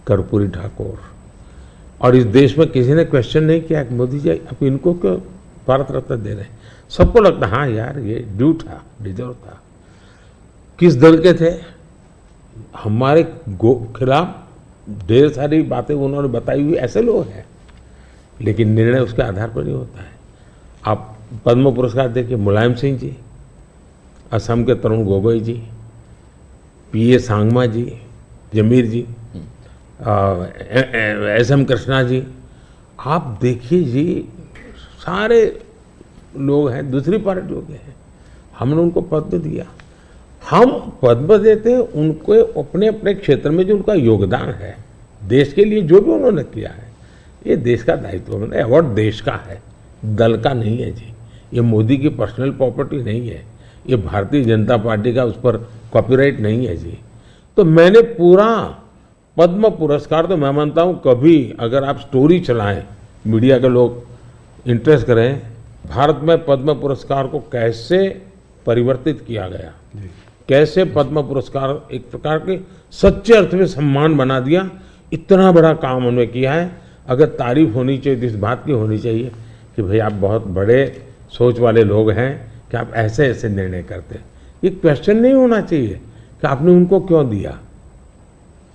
कर्पूरी ठाकुर। और इस देश में किसी ने क्वेश्चन नहीं किया कि मोदी जी अब इनको क्यों भारत रत्न दे रहे हैं। सबको लगता हाँ यार ये ड्यू था, डिजर्व था। किस दल के थे? हमारे खिलाफ ढेर सारी बातें उन्होंने बताई हुई ऐसे लोग हैं, लेकिन निर्णय उसके आधार पर नहीं होता है। आप पद्म पुरस्कार देखिए, मुलायम सिंह जी, असम के तरुण गोगोई जी, पीए सांगमा जी, जमीर जी, एसएम कृष्णा जी, आप देखिए जी, सारे लोग हैं दूसरी पार्टियों के हैं, हमने उनको पद्म दिया। हम पद्म देते हैं उनको अपने अपने क्षेत्र में जो उनका योगदान है, देश के लिए जो भी उन्होंने किया है, ये देश का दायित्व है। अवार्ड देश का है, दल का नहीं है जी। ये मोदी की पर्सनल प्रॉपर्टी नहीं है, ये भारतीय जनता पार्टी का उस पर कॉपीराइट नहीं है जी। तो मैंने पूरा पद्म पुरस्कार, तो मैं मानता हूँ कभी अगर आप स्टोरी चलाएं, मीडिया के लोग इंटरेस्ट करें, भारत में पद्म पुरस्कार को कैसे परिवर्तित किया गया, कैसे पद्म पुरस्कार एक प्रकार के सच्चे अर्थ में सम्मान बना दिया, इतना बड़ा काम उन्होंने किया है। अगर तारीफ होनी चाहिए तो इस बात की होनी चाहिए कि भाई आप बहुत बड़े सोच वाले लोग हैं कि आप ऐसे ऐसे निर्णय करते हैं। ये क्वेश्चन नहीं होना चाहिए कि आपने उनको क्यों दिया।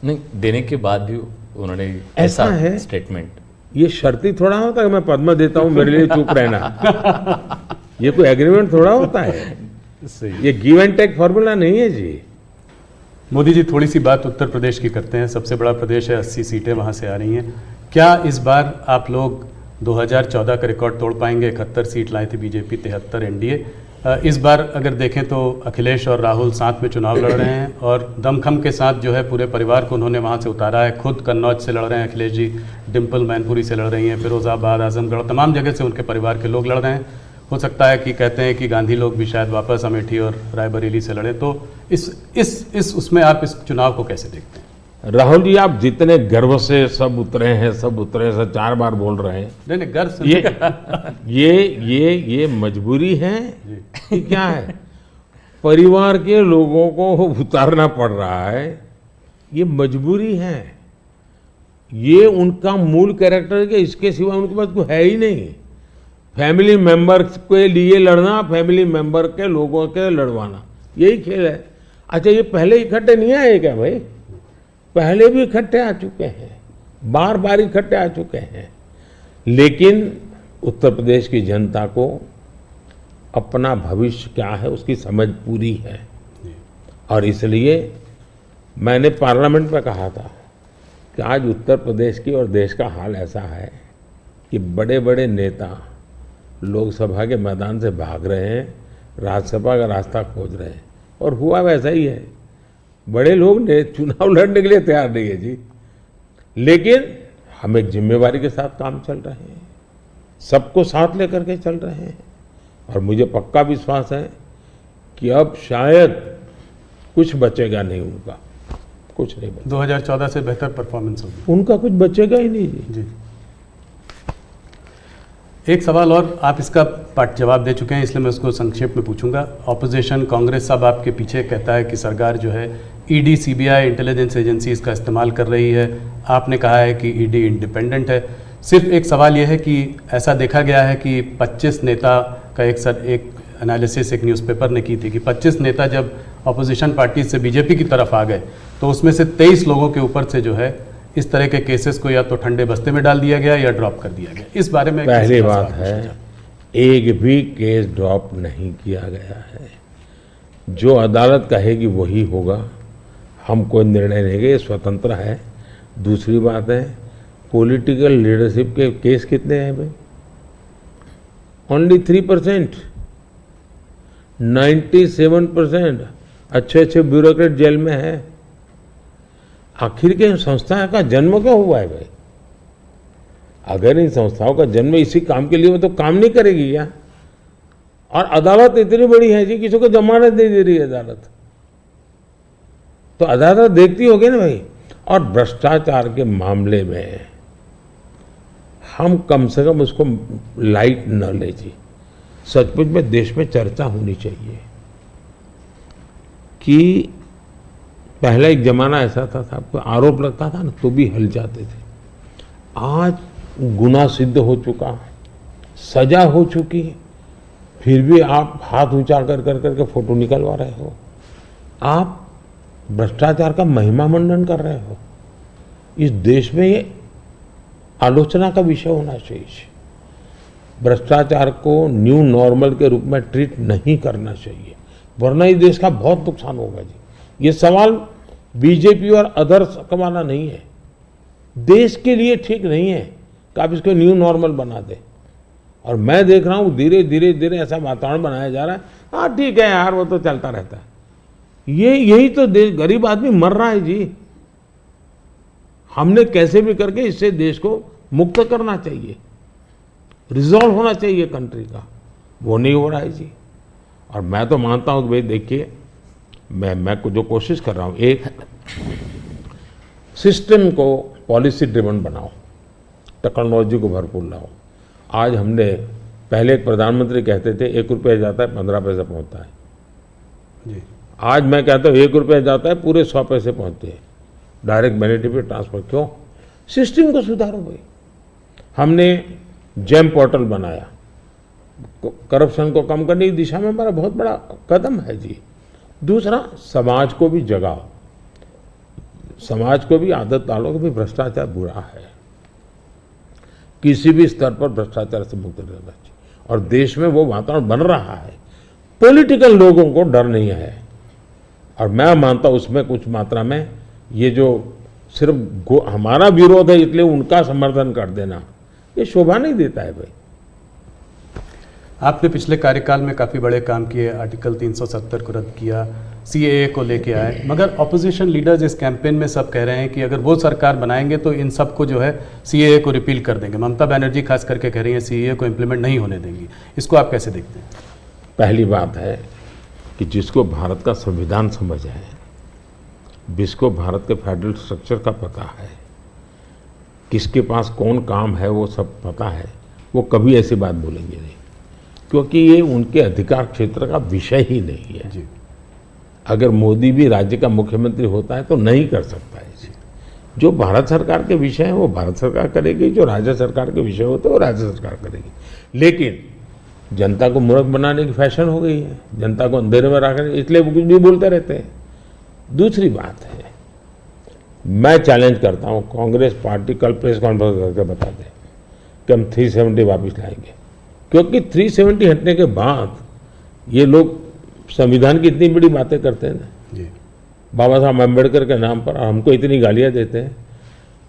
नहीं, देने के बाद भी उन्होंने ऐसा है स्टेटमेंट, ये शर्ती थोड़ा होता है कि मैं पद्म देता हूं मेरे लिए चुप रहना। ये कोई एग्रीमेंट थोड़ा होता है, ये गिव एंड टेक फॉर्मूला नहीं है जी। मोदी जी थोड़ी सी बात उत्तर प्रदेश की करते हैं। सबसे बड़ा प्रदेश है, 80 सीटें वहाँ से आ रही हैं। क्या इस बार आप लोग 2014 का रिकॉर्ड तोड़ पाएंगे? 71 सीट लाई थी बीजेपी, 73 एनडीए। इस बार अगर देखें तो अखिलेश और राहुल साथ में चुनाव लड़ रहे हैं और दमखम के साथ जो है पूरे परिवार को उन्होंने वहाँ से उतारा है। खुद कन्नौज से लड़ रहे हैं अखिलेश जी, डिम्पल मैनपुरी से लड़ रही हैं, फिरोजाबाद, आजमगढ़, तमाम जगह से उनके परिवार के लोग लड़ रहे हैं। हो सकता है कि कहते हैं कि गांधी लोग भी शायद वापस अमेठी और रायबरेली से लड़े। तो इस उसमें आप इस चुनाव को कैसे देखते हैं? राहुल जी, आप जितने गर्व से सब उतरे हैं, सब उतरे से 4 बार बोल रहे हैं। नहीं, गर्व से ये मजबूरी है कि क्या है? परिवार के लोगों को उतारना पड़ रहा है, ये मजबूरी है। ये उनका मूल कैरेक्टर है, इसके सिवा उनके पास कोई है ही नहीं। फैमिली मेंबर के लिए लड़ना, फैमिली मेंबर के लोगों के लड़वाना, यही खेल है। अच्छा, ये पहले इकट्ठे नहीं आए क्या भाई? पहले भी इकट्ठे आ चुके हैं, बार बार इकट्ठे आ चुके हैं। लेकिन उत्तर प्रदेश की जनता को अपना भविष्य क्या है उसकी समझ पूरी है। और इसलिए मैंने पार्लियामेंट में कहा था कि आज उत्तर प्रदेश की और देश का हाल ऐसा है कि बड़े बड़े नेता लोकसभा के मैदान से भाग रहे हैं, राज्यसभा का रास्ता खोज रहे हैं। और हुआ वैसा ही है। बड़े लोग ने चुनाव लड़ने के लिए तैयार नहीं है जी। लेकिन हम एक जिम्मेवारी के साथ काम चल रहे हैं, सबको साथ लेकर के चल रहे हैं। और मुझे पक्का विश्वास है कि अब शायद कुछ बचेगा नहीं, उनका कुछ नहीं बचेगा। 2014 से बेहतर परफॉर्मेंस होगी, उनका कुछ बचेगा ही नहीं जी। एक सवाल और, आप इसका पार्ट जवाब दे चुके हैं इसलिए मैं उसको संक्षेप में पूछूंगा। ऑपोजिशन कांग्रेस सब आपके पीछे कहता है कि सरकार जो है ईडी सीबीआई इंटेलिजेंस एजेंसीज का इस्तेमाल कर रही है, आपने कहा है कि ईडी इंडिपेंडेंट है। सिर्फ एक सवाल यह है कि ऐसा देखा गया है कि 25 नेता का एक एनालिसिस एक न्यूज़पेपर ने की थी कि 25 नेता जब अपोजिशन पार्टी से बीजेपी की तरफ आ गए तो उसमें से 23 लोगों के ऊपर से जो है इस तरह के केसेस को या तो ठंडे बस्ते में डाल दिया गया या ड्रॉप कर दिया गया। इस बारे में पहली बात है, एक भी केस ड्रॉप नहीं किया गया है। जो अदालत कहेगी वही होगा, हम कोई निर्णय लेंगे, स्वतंत्र है। दूसरी बात है, पॉलिटिकल लीडरशिप के केस कितने हैं भाई? ओनली 3%। 97% अच्छे अच्छे ब्यूरोक्रेट जेल में है। आखिर के इन संस्थाओं का जन्म क्यों हुआ है भाई? अगर इन संस्थाओं का जन्म इसी काम के लिए हो तो काम नहीं करेगी क्या? और अदालत इतनी बड़ी है जी, किसी को जमानत नहीं दे रही है अदालत, तो अदालत देखती होगी ना भाई। और भ्रष्टाचार के मामले में हम कम से कम उसको लाइट न ले जी। सचमुच में देश में चर्चा होनी चाहिए कि पहला एक जमाना ऐसा था, आपको आरोप लगता था ना तो भी हिल जाते थे। आज गुनाह सिद्ध हो चुका, सजा हो चुकी, फिर भी आप हाथ ऊंचा कर करके फोटो निकलवा रहे हो। आप भ्रष्टाचार का महिमा मंडन कर रहे हो। इस देश में ये आलोचना का विषय होना चाहिए। भ्रष्टाचार को न्यू नॉर्मल के रूप में ट्रीट नहीं करना चाहिए, वरना इस देश का बहुत नुकसान होगा जी। ये सवाल बीजेपी और अदर्स का वाला नहीं है, देश के लिए ठीक नहीं है कि आप इसको न्यू नॉर्मल बना दें। और मैं देख रहा हूँ धीरे धीरे ऐसा वातावरण बनाया जा रहा है, हाँ ठीक है यार वो तो चलता रहता है। यही तो देश, गरीब आदमी मर रहा है जी। हमने कैसे भी करके इससे देश को मुक्त करना चाहिए, रिजॉल्व होना चाहिए कंट्री का, वो नहीं हो रहा है जी। और मैं तो मानता हूं कि भाई देखिए, मैं जो कोशिश कर रहा हूं, एक सिस्टम को पॉलिसी ड्रिवन बनाओ, टेक्नोलॉजी को भरपूर लाओ। आज हमने, पहले एक प्रधानमंत्री कहते थे 1 रुपया जाता है 15 पैसे पहुंचता है जी। आज मैं कहता हूं 1 रुपया जाता है पूरे 100 पैसे पहुंचते हैं, डायरेक्ट बेनिफिट ट्रांसफर। क्यों? सिस्टम को सुधारो भाई। हमने जेम पोर्टल बनाया, करप्शन को कम करने की दिशा में हमारा बहुत बड़ा कदम है जी। दूसरा, समाज को भी जगाओ, समाज को भी आदत डालो कि भाई भ्रष्टाचार बुरा है, किसी भी स्तर पर भ्रष्टाचार से मुक्त रहना चाहिए। और देश में वो वातावरण बन रहा है, पॉलिटिकल लोगों को डर नहीं है। और मैं मानता हूं उसमें कुछ मात्रा में ये जो सिर्फ हमारा विरोध है इसलिए उनका समर्थन कर देना, ये शोभा नहीं देता है भाई। आपने पिछले कार्यकाल में काफ़ी बड़े काम किए, आर्टिकल 370 को रद्द किया, सीएए को लेके आए, मगर ऑपोजिशन लीडर्स इस कैंपेन में सब कह रहे हैं कि अगर वो सरकार बनाएंगे तो इन सब को जो है सीएए को रिपील कर देंगे। ममता बनर्जी खास करके कह रही हैं सीएए को इम्प्लीमेंट नहीं होने देंगी। इसको आप कैसे देखते हैं? पहली बात है कि जिसको भारत का संविधान समझ है, जिसको भारत के फेडरल स्ट्रक्चर का पता है, किसके पास कौन काम है वो सब पता है, वो कभी ऐसी बात बोलेंगे नहीं, क्योंकि ये उनके अधिकार क्षेत्र का विषय ही नहीं है जी। अगर मोदी भी राज्य का मुख्यमंत्री होता है तो नहीं कर सकता है जी। जो भारत सरकार के विषय है वो भारत सरकार करेगी, जो राज्य सरकार के विषय होते हैं वो राज्य सरकार करेगी। लेकिन जनता को मूर्ख बनाने की फैशन हो गई है, जनता को अंधेरे में रखने, इसलिए वो कुछ भी बोलते रहते हैं। दूसरी बात है, मैं चैलेंज करता हूं, कांग्रेस पार्टी कल प्रेस कॉन्फ्रेंस करके बता दें कि हम 370 वापस लाएंगे, क्योंकि 370 हटने के बाद ये लोग संविधान की इतनी बड़ी बातें करते हैं ना जी। बाबा साहब अम्बेडकर के नाम पर, और हमको इतनी गालियां देते हैं।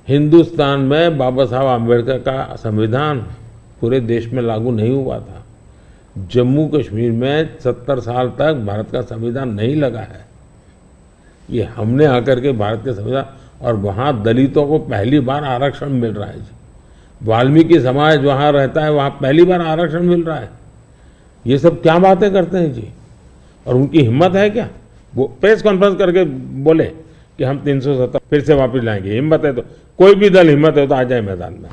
हिंदुस्तान में बाबा साहब अम्बेडकर का संविधान पूरे देश में लागू नहीं हुआ था। जम्मू कश्मीर में 70 साल तक भारत का संविधान नहीं लगा है। ये हमने आकर के भारत के संविधान, और वहाँ दलितों को पहली बार आरक्षण मिल रहा है जी। वाल्मीकि समाज वहाँ रहता है, वहाँ पहली बार आरक्षण मिल रहा है। ये सब क्या बातें करते हैं जी। और उनकी हिम्मत है क्या? वो प्रेस कॉन्फ्रेंस करके बोले कि हम 370 फिर से वापस लाएंगे। हिम्मत है तो कोई भी दल हिम्मत है तो आ जाए मैदान में।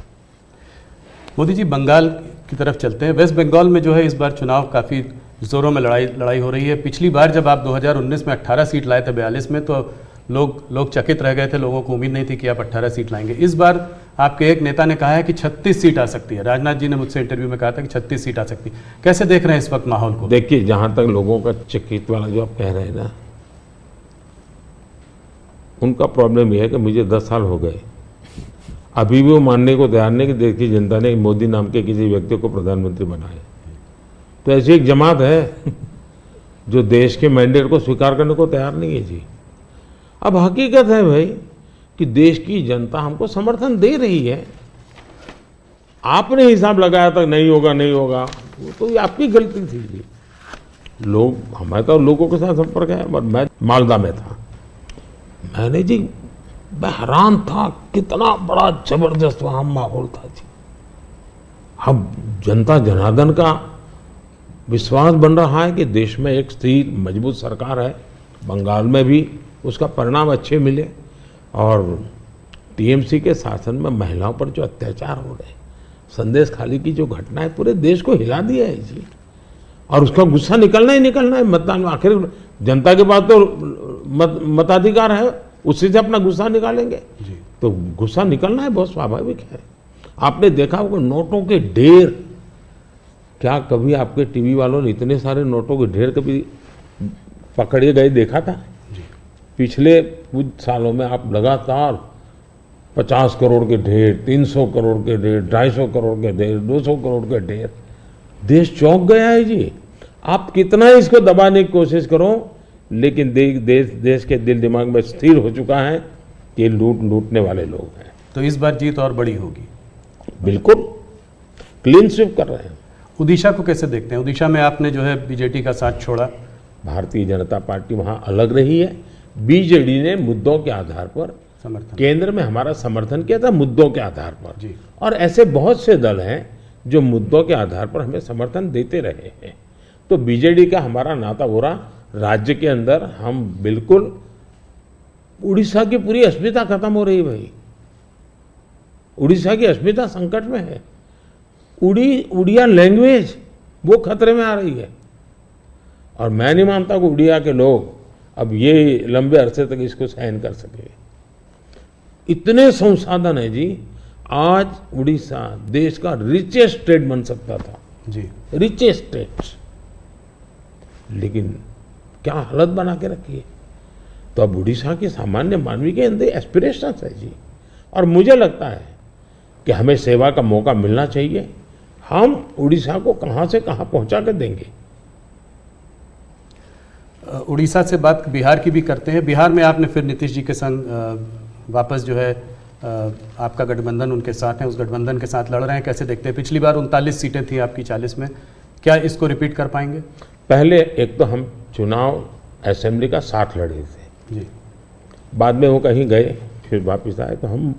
मोदी जी, बंगाल की तरफ चलते हैं। वेस्ट बंगाल में जो है इस बार चुनाव काफ़ी ज़ोरों में लड़ाई हो रही है। पिछली बार जब आप 2019 में 18 सीट लाए थे 42 में, तो लोग चकित रह गए थे, लोगों को उम्मीद नहीं थी कि आप 18 सीट लाएंगे। इस बार आपके एक नेता ने कहा है कि 36 सीट आ सकती है। राजनाथ जी ने मुझसे इंटरव्यू में कहा था कि 36 सीट आ सकती है। कैसे देख रहे हैं इस वक्त माहौल को? देखिए, जहां तक लोगों का चकित वाला जो आप कह रहे हैं ना, उनका प्रॉब्लम यह है कि मुझे 10 साल हो गए, अभी भी वो मानने को तैयार नहीं कि देश की जनता ने मोदी नाम के किसी व्यक्ति को प्रधानमंत्री बनाया। तो ऐसी एक जमात है जो देश के मैंडेट को स्वीकार करने को तैयार नहीं है जी। अब हकीकत है भाई कि देश की जनता हमको समर्थन दे रही है। आपने हिसाब लगाया था नहीं होगा नहीं होगा, वो तो आपकी गलती थी जी। हमारे तो लोगों के साथ संपर्क है। मैं मालदा में था, मैंने जी मैं हैरान था कितना बड़ा जबरदस्त वहां माहौल था जी। अब जनता जनार्दन का विश्वास बन रहा है कि देश में एक स्थिर मजबूत सरकार है। बंगाल में भी उसका परिणाम अच्छे मिले, और टीएमसी के शासन में महिलाओं पर जो अत्याचार हो रहे, संदेश खाली की जो घटना है, पूरे देश को हिला दिया है जी। और उसका गुस्सा निकलना ही निकलना है मतदान में। आखिर जनता के पास तो मताधिकार है, उसी से अपना गुस्सा निकालेंगे। तो गुस्सा निकलना है, बहुत स्वाभाविक है। आपने देखा होगा नोटों के ढेर, क्या कभी आपके टीवी वालों ने इतने सारे नोटों के ढेर कभी पकड़े गए देखा था? पिछले कुछ सालों में आप लगातार 50 करोड़ के ढेर, 300 करोड़ के ढेर, 250 करोड़ के ढेर, 200 करोड़ के ढेर, देश चौंक गया है जी। आप कितना इसको दबाने की कोशिश करो, लेकिन देश के दिल दिमाग में स्थिर हो चुका है कि ये लूटने वाले लोग हैं। तो इस बार जीत और बड़ी होगी। बिल्कुल क्लीन स्वीप कर रहे हैं। उड़ीसा को कैसे देखते हैं? उड़ीसा में आपने जो है बीजेडी का साथ छोड़ा। भारतीय जनता पार्टी वहां अलग रही है। बीजेडी ने मुद्दों के आधार पर समर्थन, केंद्र में हमारा समर्थन किया था, मुद्दों के आधार पर जी। और ऐसे बहुत से दल हैं जो मुद्दों के आधार पर हमें समर्थन देते रहे हैं। तो बीजेडी का हमारा नाता हो रहा, राज्य के अंदर हम बिल्कुल, उड़ीसा की पूरी अस्मिता खत्म हो रही है भाई। उड़ीसा की अस्मिता संकट में है। उड़िया लैंग्वेज वो खतरे में आ रही है। और मैं नहीं मानता कि उड़िया के लोग अब ये लंबे अरसे तक इसको सहन कर सके। इतने संसाधन है जी। आज उड़ीसा देश का रिचेस्ट स्टेट बन सकता था जी, रिचेस्ट स्टेट, लेकिन क्या हालत बना के रखी है। तो अब उड़ीसा के सामान्य मानवी के अंदर एस्पिरेशंस है जी। और मुझे लगता है कि हमें सेवा का मौका मिलना चाहिए। हम उड़ीसा को कहां से कहां पहुंचा कर देंगे। उड़ीसा से बात बिहार की भी करते हैं। बिहार में आपने फिर नीतीश जी के संग वापस जो है आपका गठबंधन उनके साथ है, उस गठबंधन के साथ लड़ रहे हैं। कैसे देखते हैं? पिछली बार 39 सीटें थी आपकी 40 में, क्या इसको रिपीट कर पाएंगे? पहले एक तो हम चुनाव असेंबली का 60 लड़े थे जी, बाद में वो कहीं गए फिर वापस आए। तो हम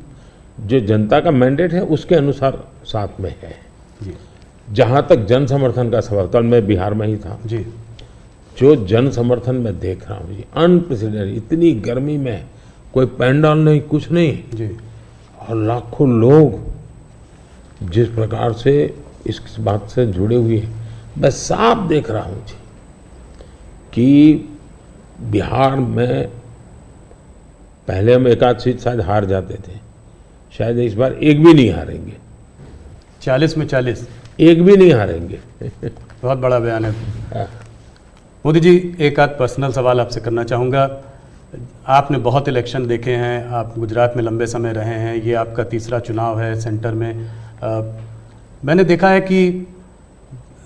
जो जनता का मैंडेट है उसके अनुसार साथ में है जी, जहां तक जन समर्थन का सवाल, कल मैं बिहार में ही था, जी, जो जन समर्थन मैं देख रहा हूँ जी, अनप्रेसिडेंटेड, इतनी गर्मी में कोई पैंडल नहीं, कुछ नहीं, जी, और लाखों लोग जिस प्रकार से इस बात से जुड़े हुए हैं, मैं साफ देख रहा हूँ जी कि बिहार में पहले हम एक आध सीट शायद हार जाते थे, शायद इस बार एक भी नहीं हारेंगे। 40 में 40, एक भी नहीं हारेंगे। बहुत बड़ा बयान है। मोदी जी, एक आध पर्सनल सवाल आपसे करना चाहूँगा। आपने बहुत इलेक्शन देखे हैं, आप गुजरात में लंबे समय रहे हैं, ये आपका तीसरा चुनाव है सेंटर में। मैंने देखा है कि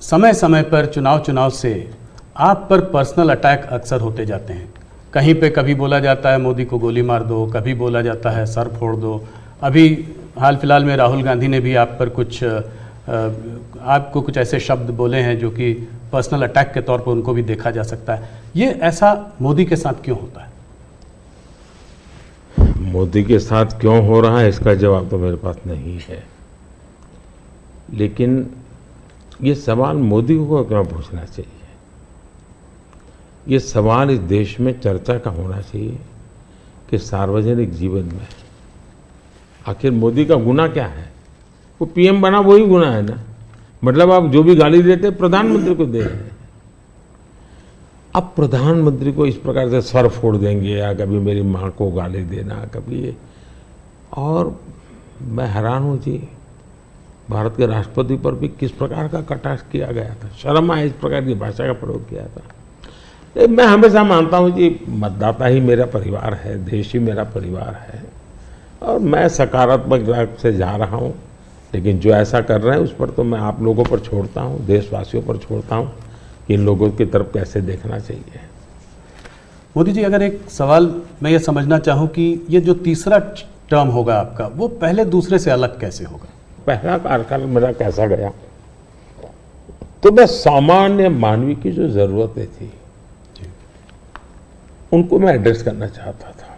समय समय पर चुनाव से आप पर पर्सनल अटैक अक्सर होते जाते हैं। कहीं पे कभी बोला जाता है मोदी को गोली मार दो, कभी बोला जाता है सर फोड़ दो। अभी हाल फिलहाल में राहुल गांधी ने भी आप पर आपको कुछ ऐसे शब्द बोले हैं जो कि पर्सनल अटैक के तौर पर उनको भी देखा जा सकता है। ये ऐसा मोदी के साथ क्यों होता है? मोदी के साथ क्यों हो रहा है इसका जवाब तो मेरे पास नहीं है, लेकिन ये सवाल मोदी को क्यों पूछना चाहिए? ये सवाल इस देश में चर्चा का होना चाहिए कि सार्वजनिक जीवन में आखिर मोदी का गुनाह क्या है? वो पीएम बना वही गुनाह है ना। मतलब आप जो भी गाली देते हैं प्रधानमंत्री को दे रहे हैं। अब प्रधानमंत्री को इस प्रकार से सर फोड़ देंगे या कभी मेरी माँ को गाली देना, कभी ये, और मैं हैरान हूँ जी, भारत के राष्ट्रपति पर भी किस प्रकार का कटाक्ष किया गया था, शर्म आए इस प्रकार की भाषा का प्रयोग किया था। मैं हमेशा मानता हूँ कि मतदाता ही मेरा परिवार है, देश ही मेरा परिवार है, और मैं सकारात्मक राह से जा रहा हूँ। लेकिन जो ऐसा कर रहे हैं उस पर तो मैं आप लोगों पर छोड़ता हूँ, देशवासियों पर छोड़ता हूँ कि इन लोगों की तरफ कैसे देखना चाहिए। मोदी जी, अगर एक सवाल मैं ये समझना चाहूँ कि ये जो तीसरा टर्म होगा आपका, वो पहले दूसरे से अलग कैसे होगा? पहला कार्यकाल मेरा कैसा गया, तो मैं सामान्य मानवी की जो जरूरतें थी उनको मैं एड्रेस करना चाहता था।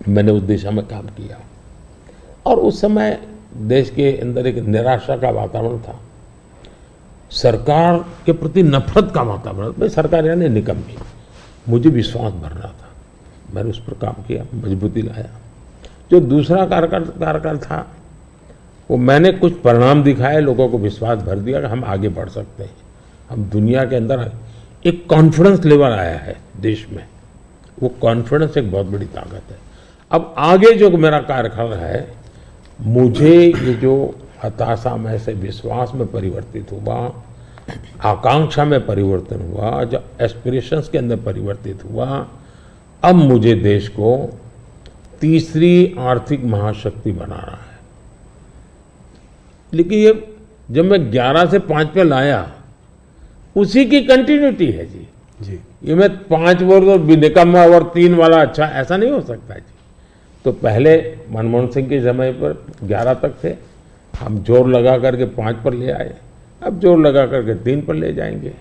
मैंने उस दिशा में काम किया, और उस समय देश के अंदर एक निराशा का वातावरण था, सरकार के प्रति नफरत का वातावरण। भाई सरकार यानी निकम्मी, मुझे विश्वास भरना था, मैंने उस पर काम किया, मजबूती लाया। जो दूसरा कार्यकाल था वो मैंने कुछ परिणाम दिखाए, लोगों को विश्वास भर दिया कि हम आगे बढ़ सकते हैं, हम दुनिया के अंदर एक कॉन्फिडेंस लेवल आया है देश में, वो कॉन्फिडेंस एक बहुत बड़ी ताकत है। अब आगे जो मेरा कार्यकाल है, मुझे ये जो हताशा में से विश्वास में परिवर्तित हुआ, आकांक्षा में परिवर्तन हुआ, जो एस्पिरेशंस के अंदर परिवर्तित हुआ, अब मुझे देश को तीसरी आर्थिक महाशक्ति बनाना है। लेकिन ये जब मैं 11 से 5 पे लाया, उसी की कंटिन्यूटी है जी। ये मैं 5 वर्ष और निकम्मा और 3 वाला अच्छा, ऐसा नहीं हो सकता जी। तो पहले मनमोहन सिंह के समय पर 11 तक थे, हम जोर लगा करके 5 पर ले आए, अब जोर लगा करके 3 पर ले जाएंगे।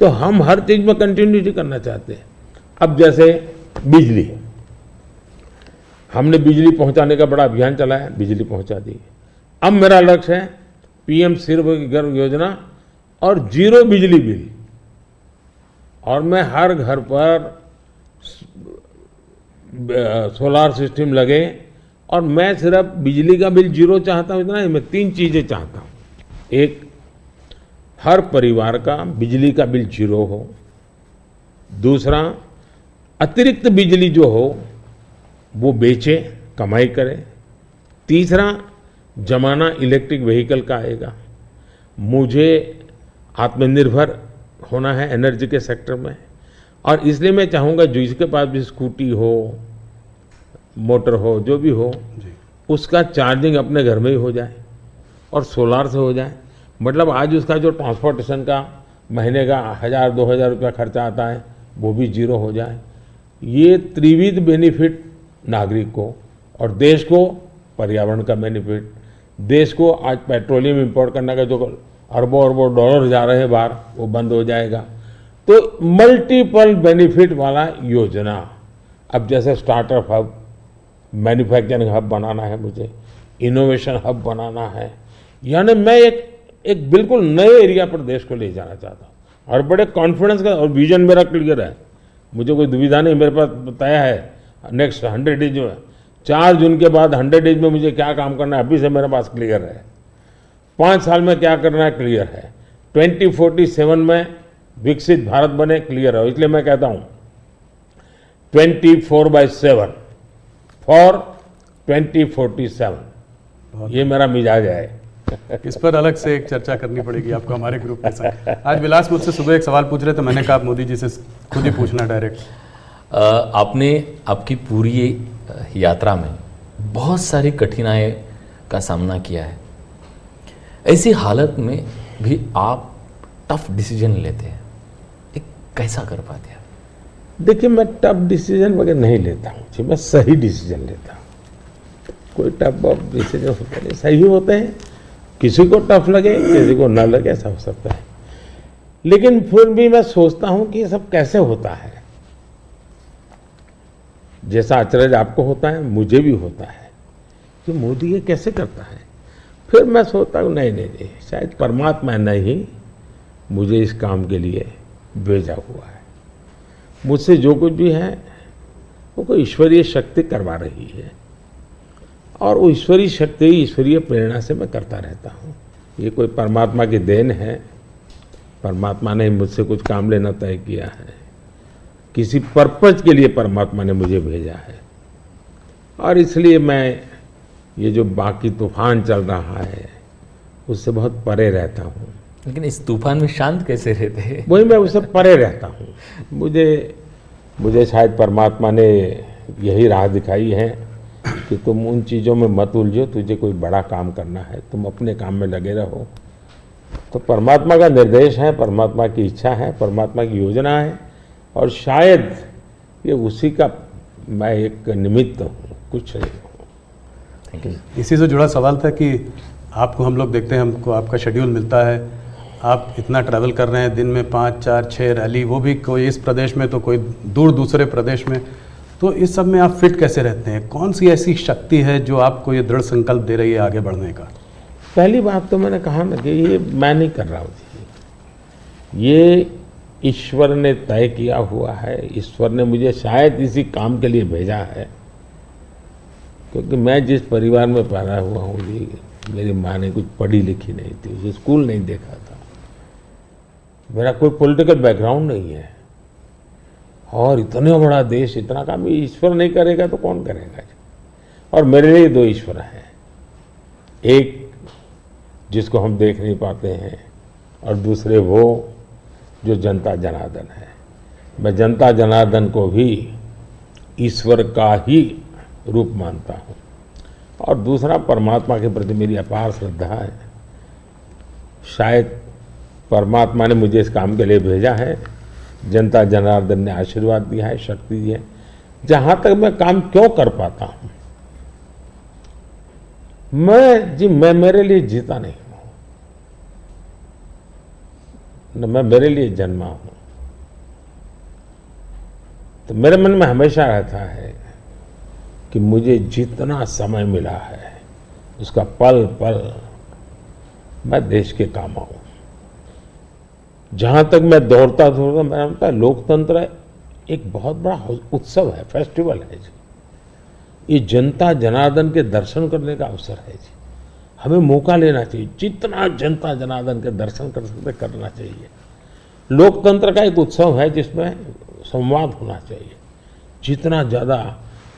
तो हम हर चीज में कंटिन्यूटी करना चाहते हैं। अब जैसे बिजली, हमने बिजली पहुंचाने का बड़ा अभियान चलाया, बिजली पहुंचा दी। अब मेरा लक्ष्य है पीएम सूर्यघर योजना और 0 बिजली बिल, और मैं हर घर पर सोलार सिस्टम लगे, और मैं सिर्फ बिजली का बिल 0 चाहता हूं, इतना नहीं, मैं 3 चीजें चाहता हूं। एक, हर परिवार का बिजली का बिल 0 हो। दूसरा, अतिरिक्त बिजली जो हो वो बेचे, कमाई करे। तीसरा, जमाना इलेक्ट्रिक व्हीकल का आएगा। मुझे आत्मनिर्भर होना है एनर्जी के सेक्टर में, और इसलिए मैं चाहूँगा जिसके पास भी स्कूटी हो, मोटर हो, जो भी हो, उसका चार्जिंग अपने घर में ही हो जाए और सोलार से हो जाए। मतलब आज उसका जो ट्रांसपोर्टेशन का महीने का 1000-2000 रुपया खर्चा आता है, वो भी 0 हो जाए। ये त्रिविध बेनिफिट नागरिक को और देश को, पर्यावरण का बेनिफिट, देश को आज पेट्रोलियम इंपोर्ट करने का जो अरबों अरबों डॉलर जा रहे हैं बाहर, वो बंद हो जाएगा। तो मल्टीपल बेनिफिट वाला योजना। अब जैसे स्टार्टअप हब, मैन्युफैक्चरिंग हब बनाना है, मुझे इनोवेशन हब बनाना है, यानी मैं एक बिल्कुल नए एरिया पर देश को ले जाना चाहता हूँ, और बड़े कॉन्फिडेंस का, और विजन मेरा क्लियर है, मुझे कोई दुविधा नहीं, मेरे पास तय है। नेक्स्ट 100 डेज में, 4 जून के बाद 100 डेज में मुझे क्या काम करना है, अभी से मेरे पास क्लियर है। 5 साल में क्या करना है, क्लियर है। 2047 में विकसित भारत बने, क्लियर है। इसलिए मैं कहता हूं 24/7 फॉर 2047, ये मेरा मिजाज है। इस पर अलग से एक चर्चा करनी पड़ेगी आपको हमारे ग्रुप के साथ। आज विलास मुझसे सुबह एक सवाल पूछ रहे थे, मैंने कहा मोदी जी से खुद ही पूछना डायरेक्ट। आपने आपकी पूरी यात्रा में बहुत सारी कठिनाई का सामना किया है। ऐसी हालत में भी आप टफ डिसीजन लेते हैं, ये कैसा कर पाते हैं? देखिए, मैं टफ डिसीजन वगैरह नहीं लेता हूँ जी, मैं सही डिसीजन लेता हूँ। कोई टफ डिसीजन होते नहीं, सही होते हैं। किसी को टफ लगे, किसी को ना लगे, ऐसा हो सकता है। लेकिन फिर भी मैं सोचता हूँ कि ये सब कैसे होता है। जैसा आश्चर्य आपको होता है, मुझे भी होता है कि मोदी ये कैसे करता है। फिर मैं सोचता हूँ नहीं, शायद परमात्मा ने ही मुझे इस काम के लिए भेजा हुआ है। मुझसे जो कुछ भी है वो कोई ईश्वरीय शक्ति करवा रही है, और वो ईश्वरीय शक्ति, ईश्वरीय प्रेरणा से मैं करता रहता हूँ। ये कोई परमात्मा की देन है, परमात्मा ने मुझसे कुछ काम लेना तय किया है। किसी पर्पज के लिए परमात्मा ने मुझे भेजा है, और इसलिए मैं ये जो बाकी तूफान चल रहा है उससे बहुत परे रहता हूँ। लेकिन इस तूफान में शांत कैसे रहते हैं? वही मैं उससे परे रहता हूँ। मुझे शायद परमात्मा ने यही राह दिखाई है कि तुम उन चीज़ों में मत उलझो, तुझे कोई बड़ा काम करना है, तुम अपने काम में लगे रहो। तो परमात्मा का निर्देश है, परमात्मा की इच्छा है, परमात्मा की योजना है, और शायद ये उसी का मैं एक निमित्त हूँ, कुछ नहीं हूँ। इसी से जुड़ा सवाल था कि आपको हम लोग देखते हैं, हमको आपका शेड्यूल मिलता है, आप इतना ट्रैवल कर रहे हैं, दिन में 5, 4, 6 रैली, वो भी कोई इस प्रदेश में तो कोई दूर दूसरे प्रदेश में, तो इस सब में आप फिट कैसे रहते हैं? कौन सी ऐसी शक्ति है जो आपको ये दृढ़ संकल्प दे रही है आगे बढ़ने का? पहली बात तो मैंने कहा ना कि ये मैं नहीं कर रहा हूँ, ये ईश्वर ने तय किया हुआ है। ईश्वर ने मुझे शायद इसी काम के लिए भेजा है, क्योंकि मैं जिस परिवार में पैदा हुआ हूँ जी, मेरी माँ ने कुछ पढ़ी लिखी नहीं थी, उसे स्कूल नहीं देखा था, मेरा कोई पॉलिटिकल बैकग्राउंड नहीं है, और इतना बड़ा देश, इतना काम ईश्वर नहीं करेगा तो कौन करेगा? और मेरे लिए 2 ईश्वर हैं, एक जिसको हम देख नहीं पाते हैं, और दूसरे वो जो जनता जनार्दन है। मैं जनता जनार्दन को भी ईश्वर का ही रूप मानता हूँ, और दूसरा परमात्मा के प्रति मेरी अपार श्रद्धा है। शायद परमात्मा ने मुझे इस काम के लिए भेजा है, जनता जनार्दन ने आशीर्वाद दिया है, शक्ति दी है। जहाँ तक मैं काम क्यों कर पाता हूँ, मैं मेरे लिए जीता नहीं हूँ, न मैं मेरे लिए जन्मा हूँ। तो मेरे मन में हमेशा रहता है कि मुझे जितना समय मिला है उसका पल पल मैं देश के काम आऊं। जहां तक मैं दौड़ता मेरा लगता है लोकतंत्र एक बहुत बड़ा उत्सव है, फेस्टिवल है जी। ये जनता जनार्दन के दर्शन करने का अवसर है जी। हमें मौका लेना चाहिए, जितना जनता जनार्दन के दर्शन कर सकते करना चाहिए। लोकतंत्र का एक उत्सव है जिसमें संवाद होना चाहिए जितना ज़्यादा।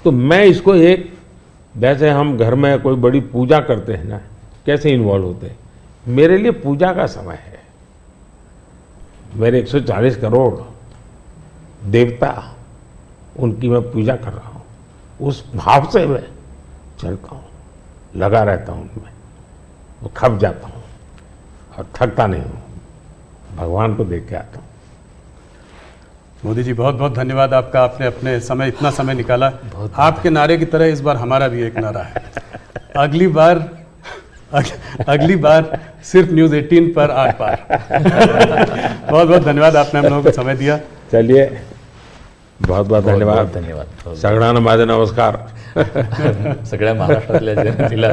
तो मैं इसको एक, जैसे हम घर में कोई बड़ी पूजा करते हैं ना, कैसे इन्वॉल्व होते हैं, मेरे लिए पूजा का समय है। मेरे 140 करोड़ देवता, उनकी मैं पूजा कर रहा हूँ, उस भाव से मैं चलता हूँ, लगा रहता हूँ उनमें, वो खप जाता हूँ और थकता नहीं हूँ, भगवान को देख के आता हूँ। मोदी जी बहुत बहुत धन्यवाद आपका, आपने अपने समय इतना समय निकाला। आपके नारे की तरह इस बार हमारा भी एक नारा है, अगली बार सिर्फ न्यूज़ 18 पर आर पार। बहुत बहुत धन्यवाद, आपने हम लोगों को समय दिया। चलिए, बहुत बहुत धन्यवाद। धन्यवाद। सगळ्यांना माझे नमस्कार। सगळ्या महाराष्ट्रातल्या जनतेला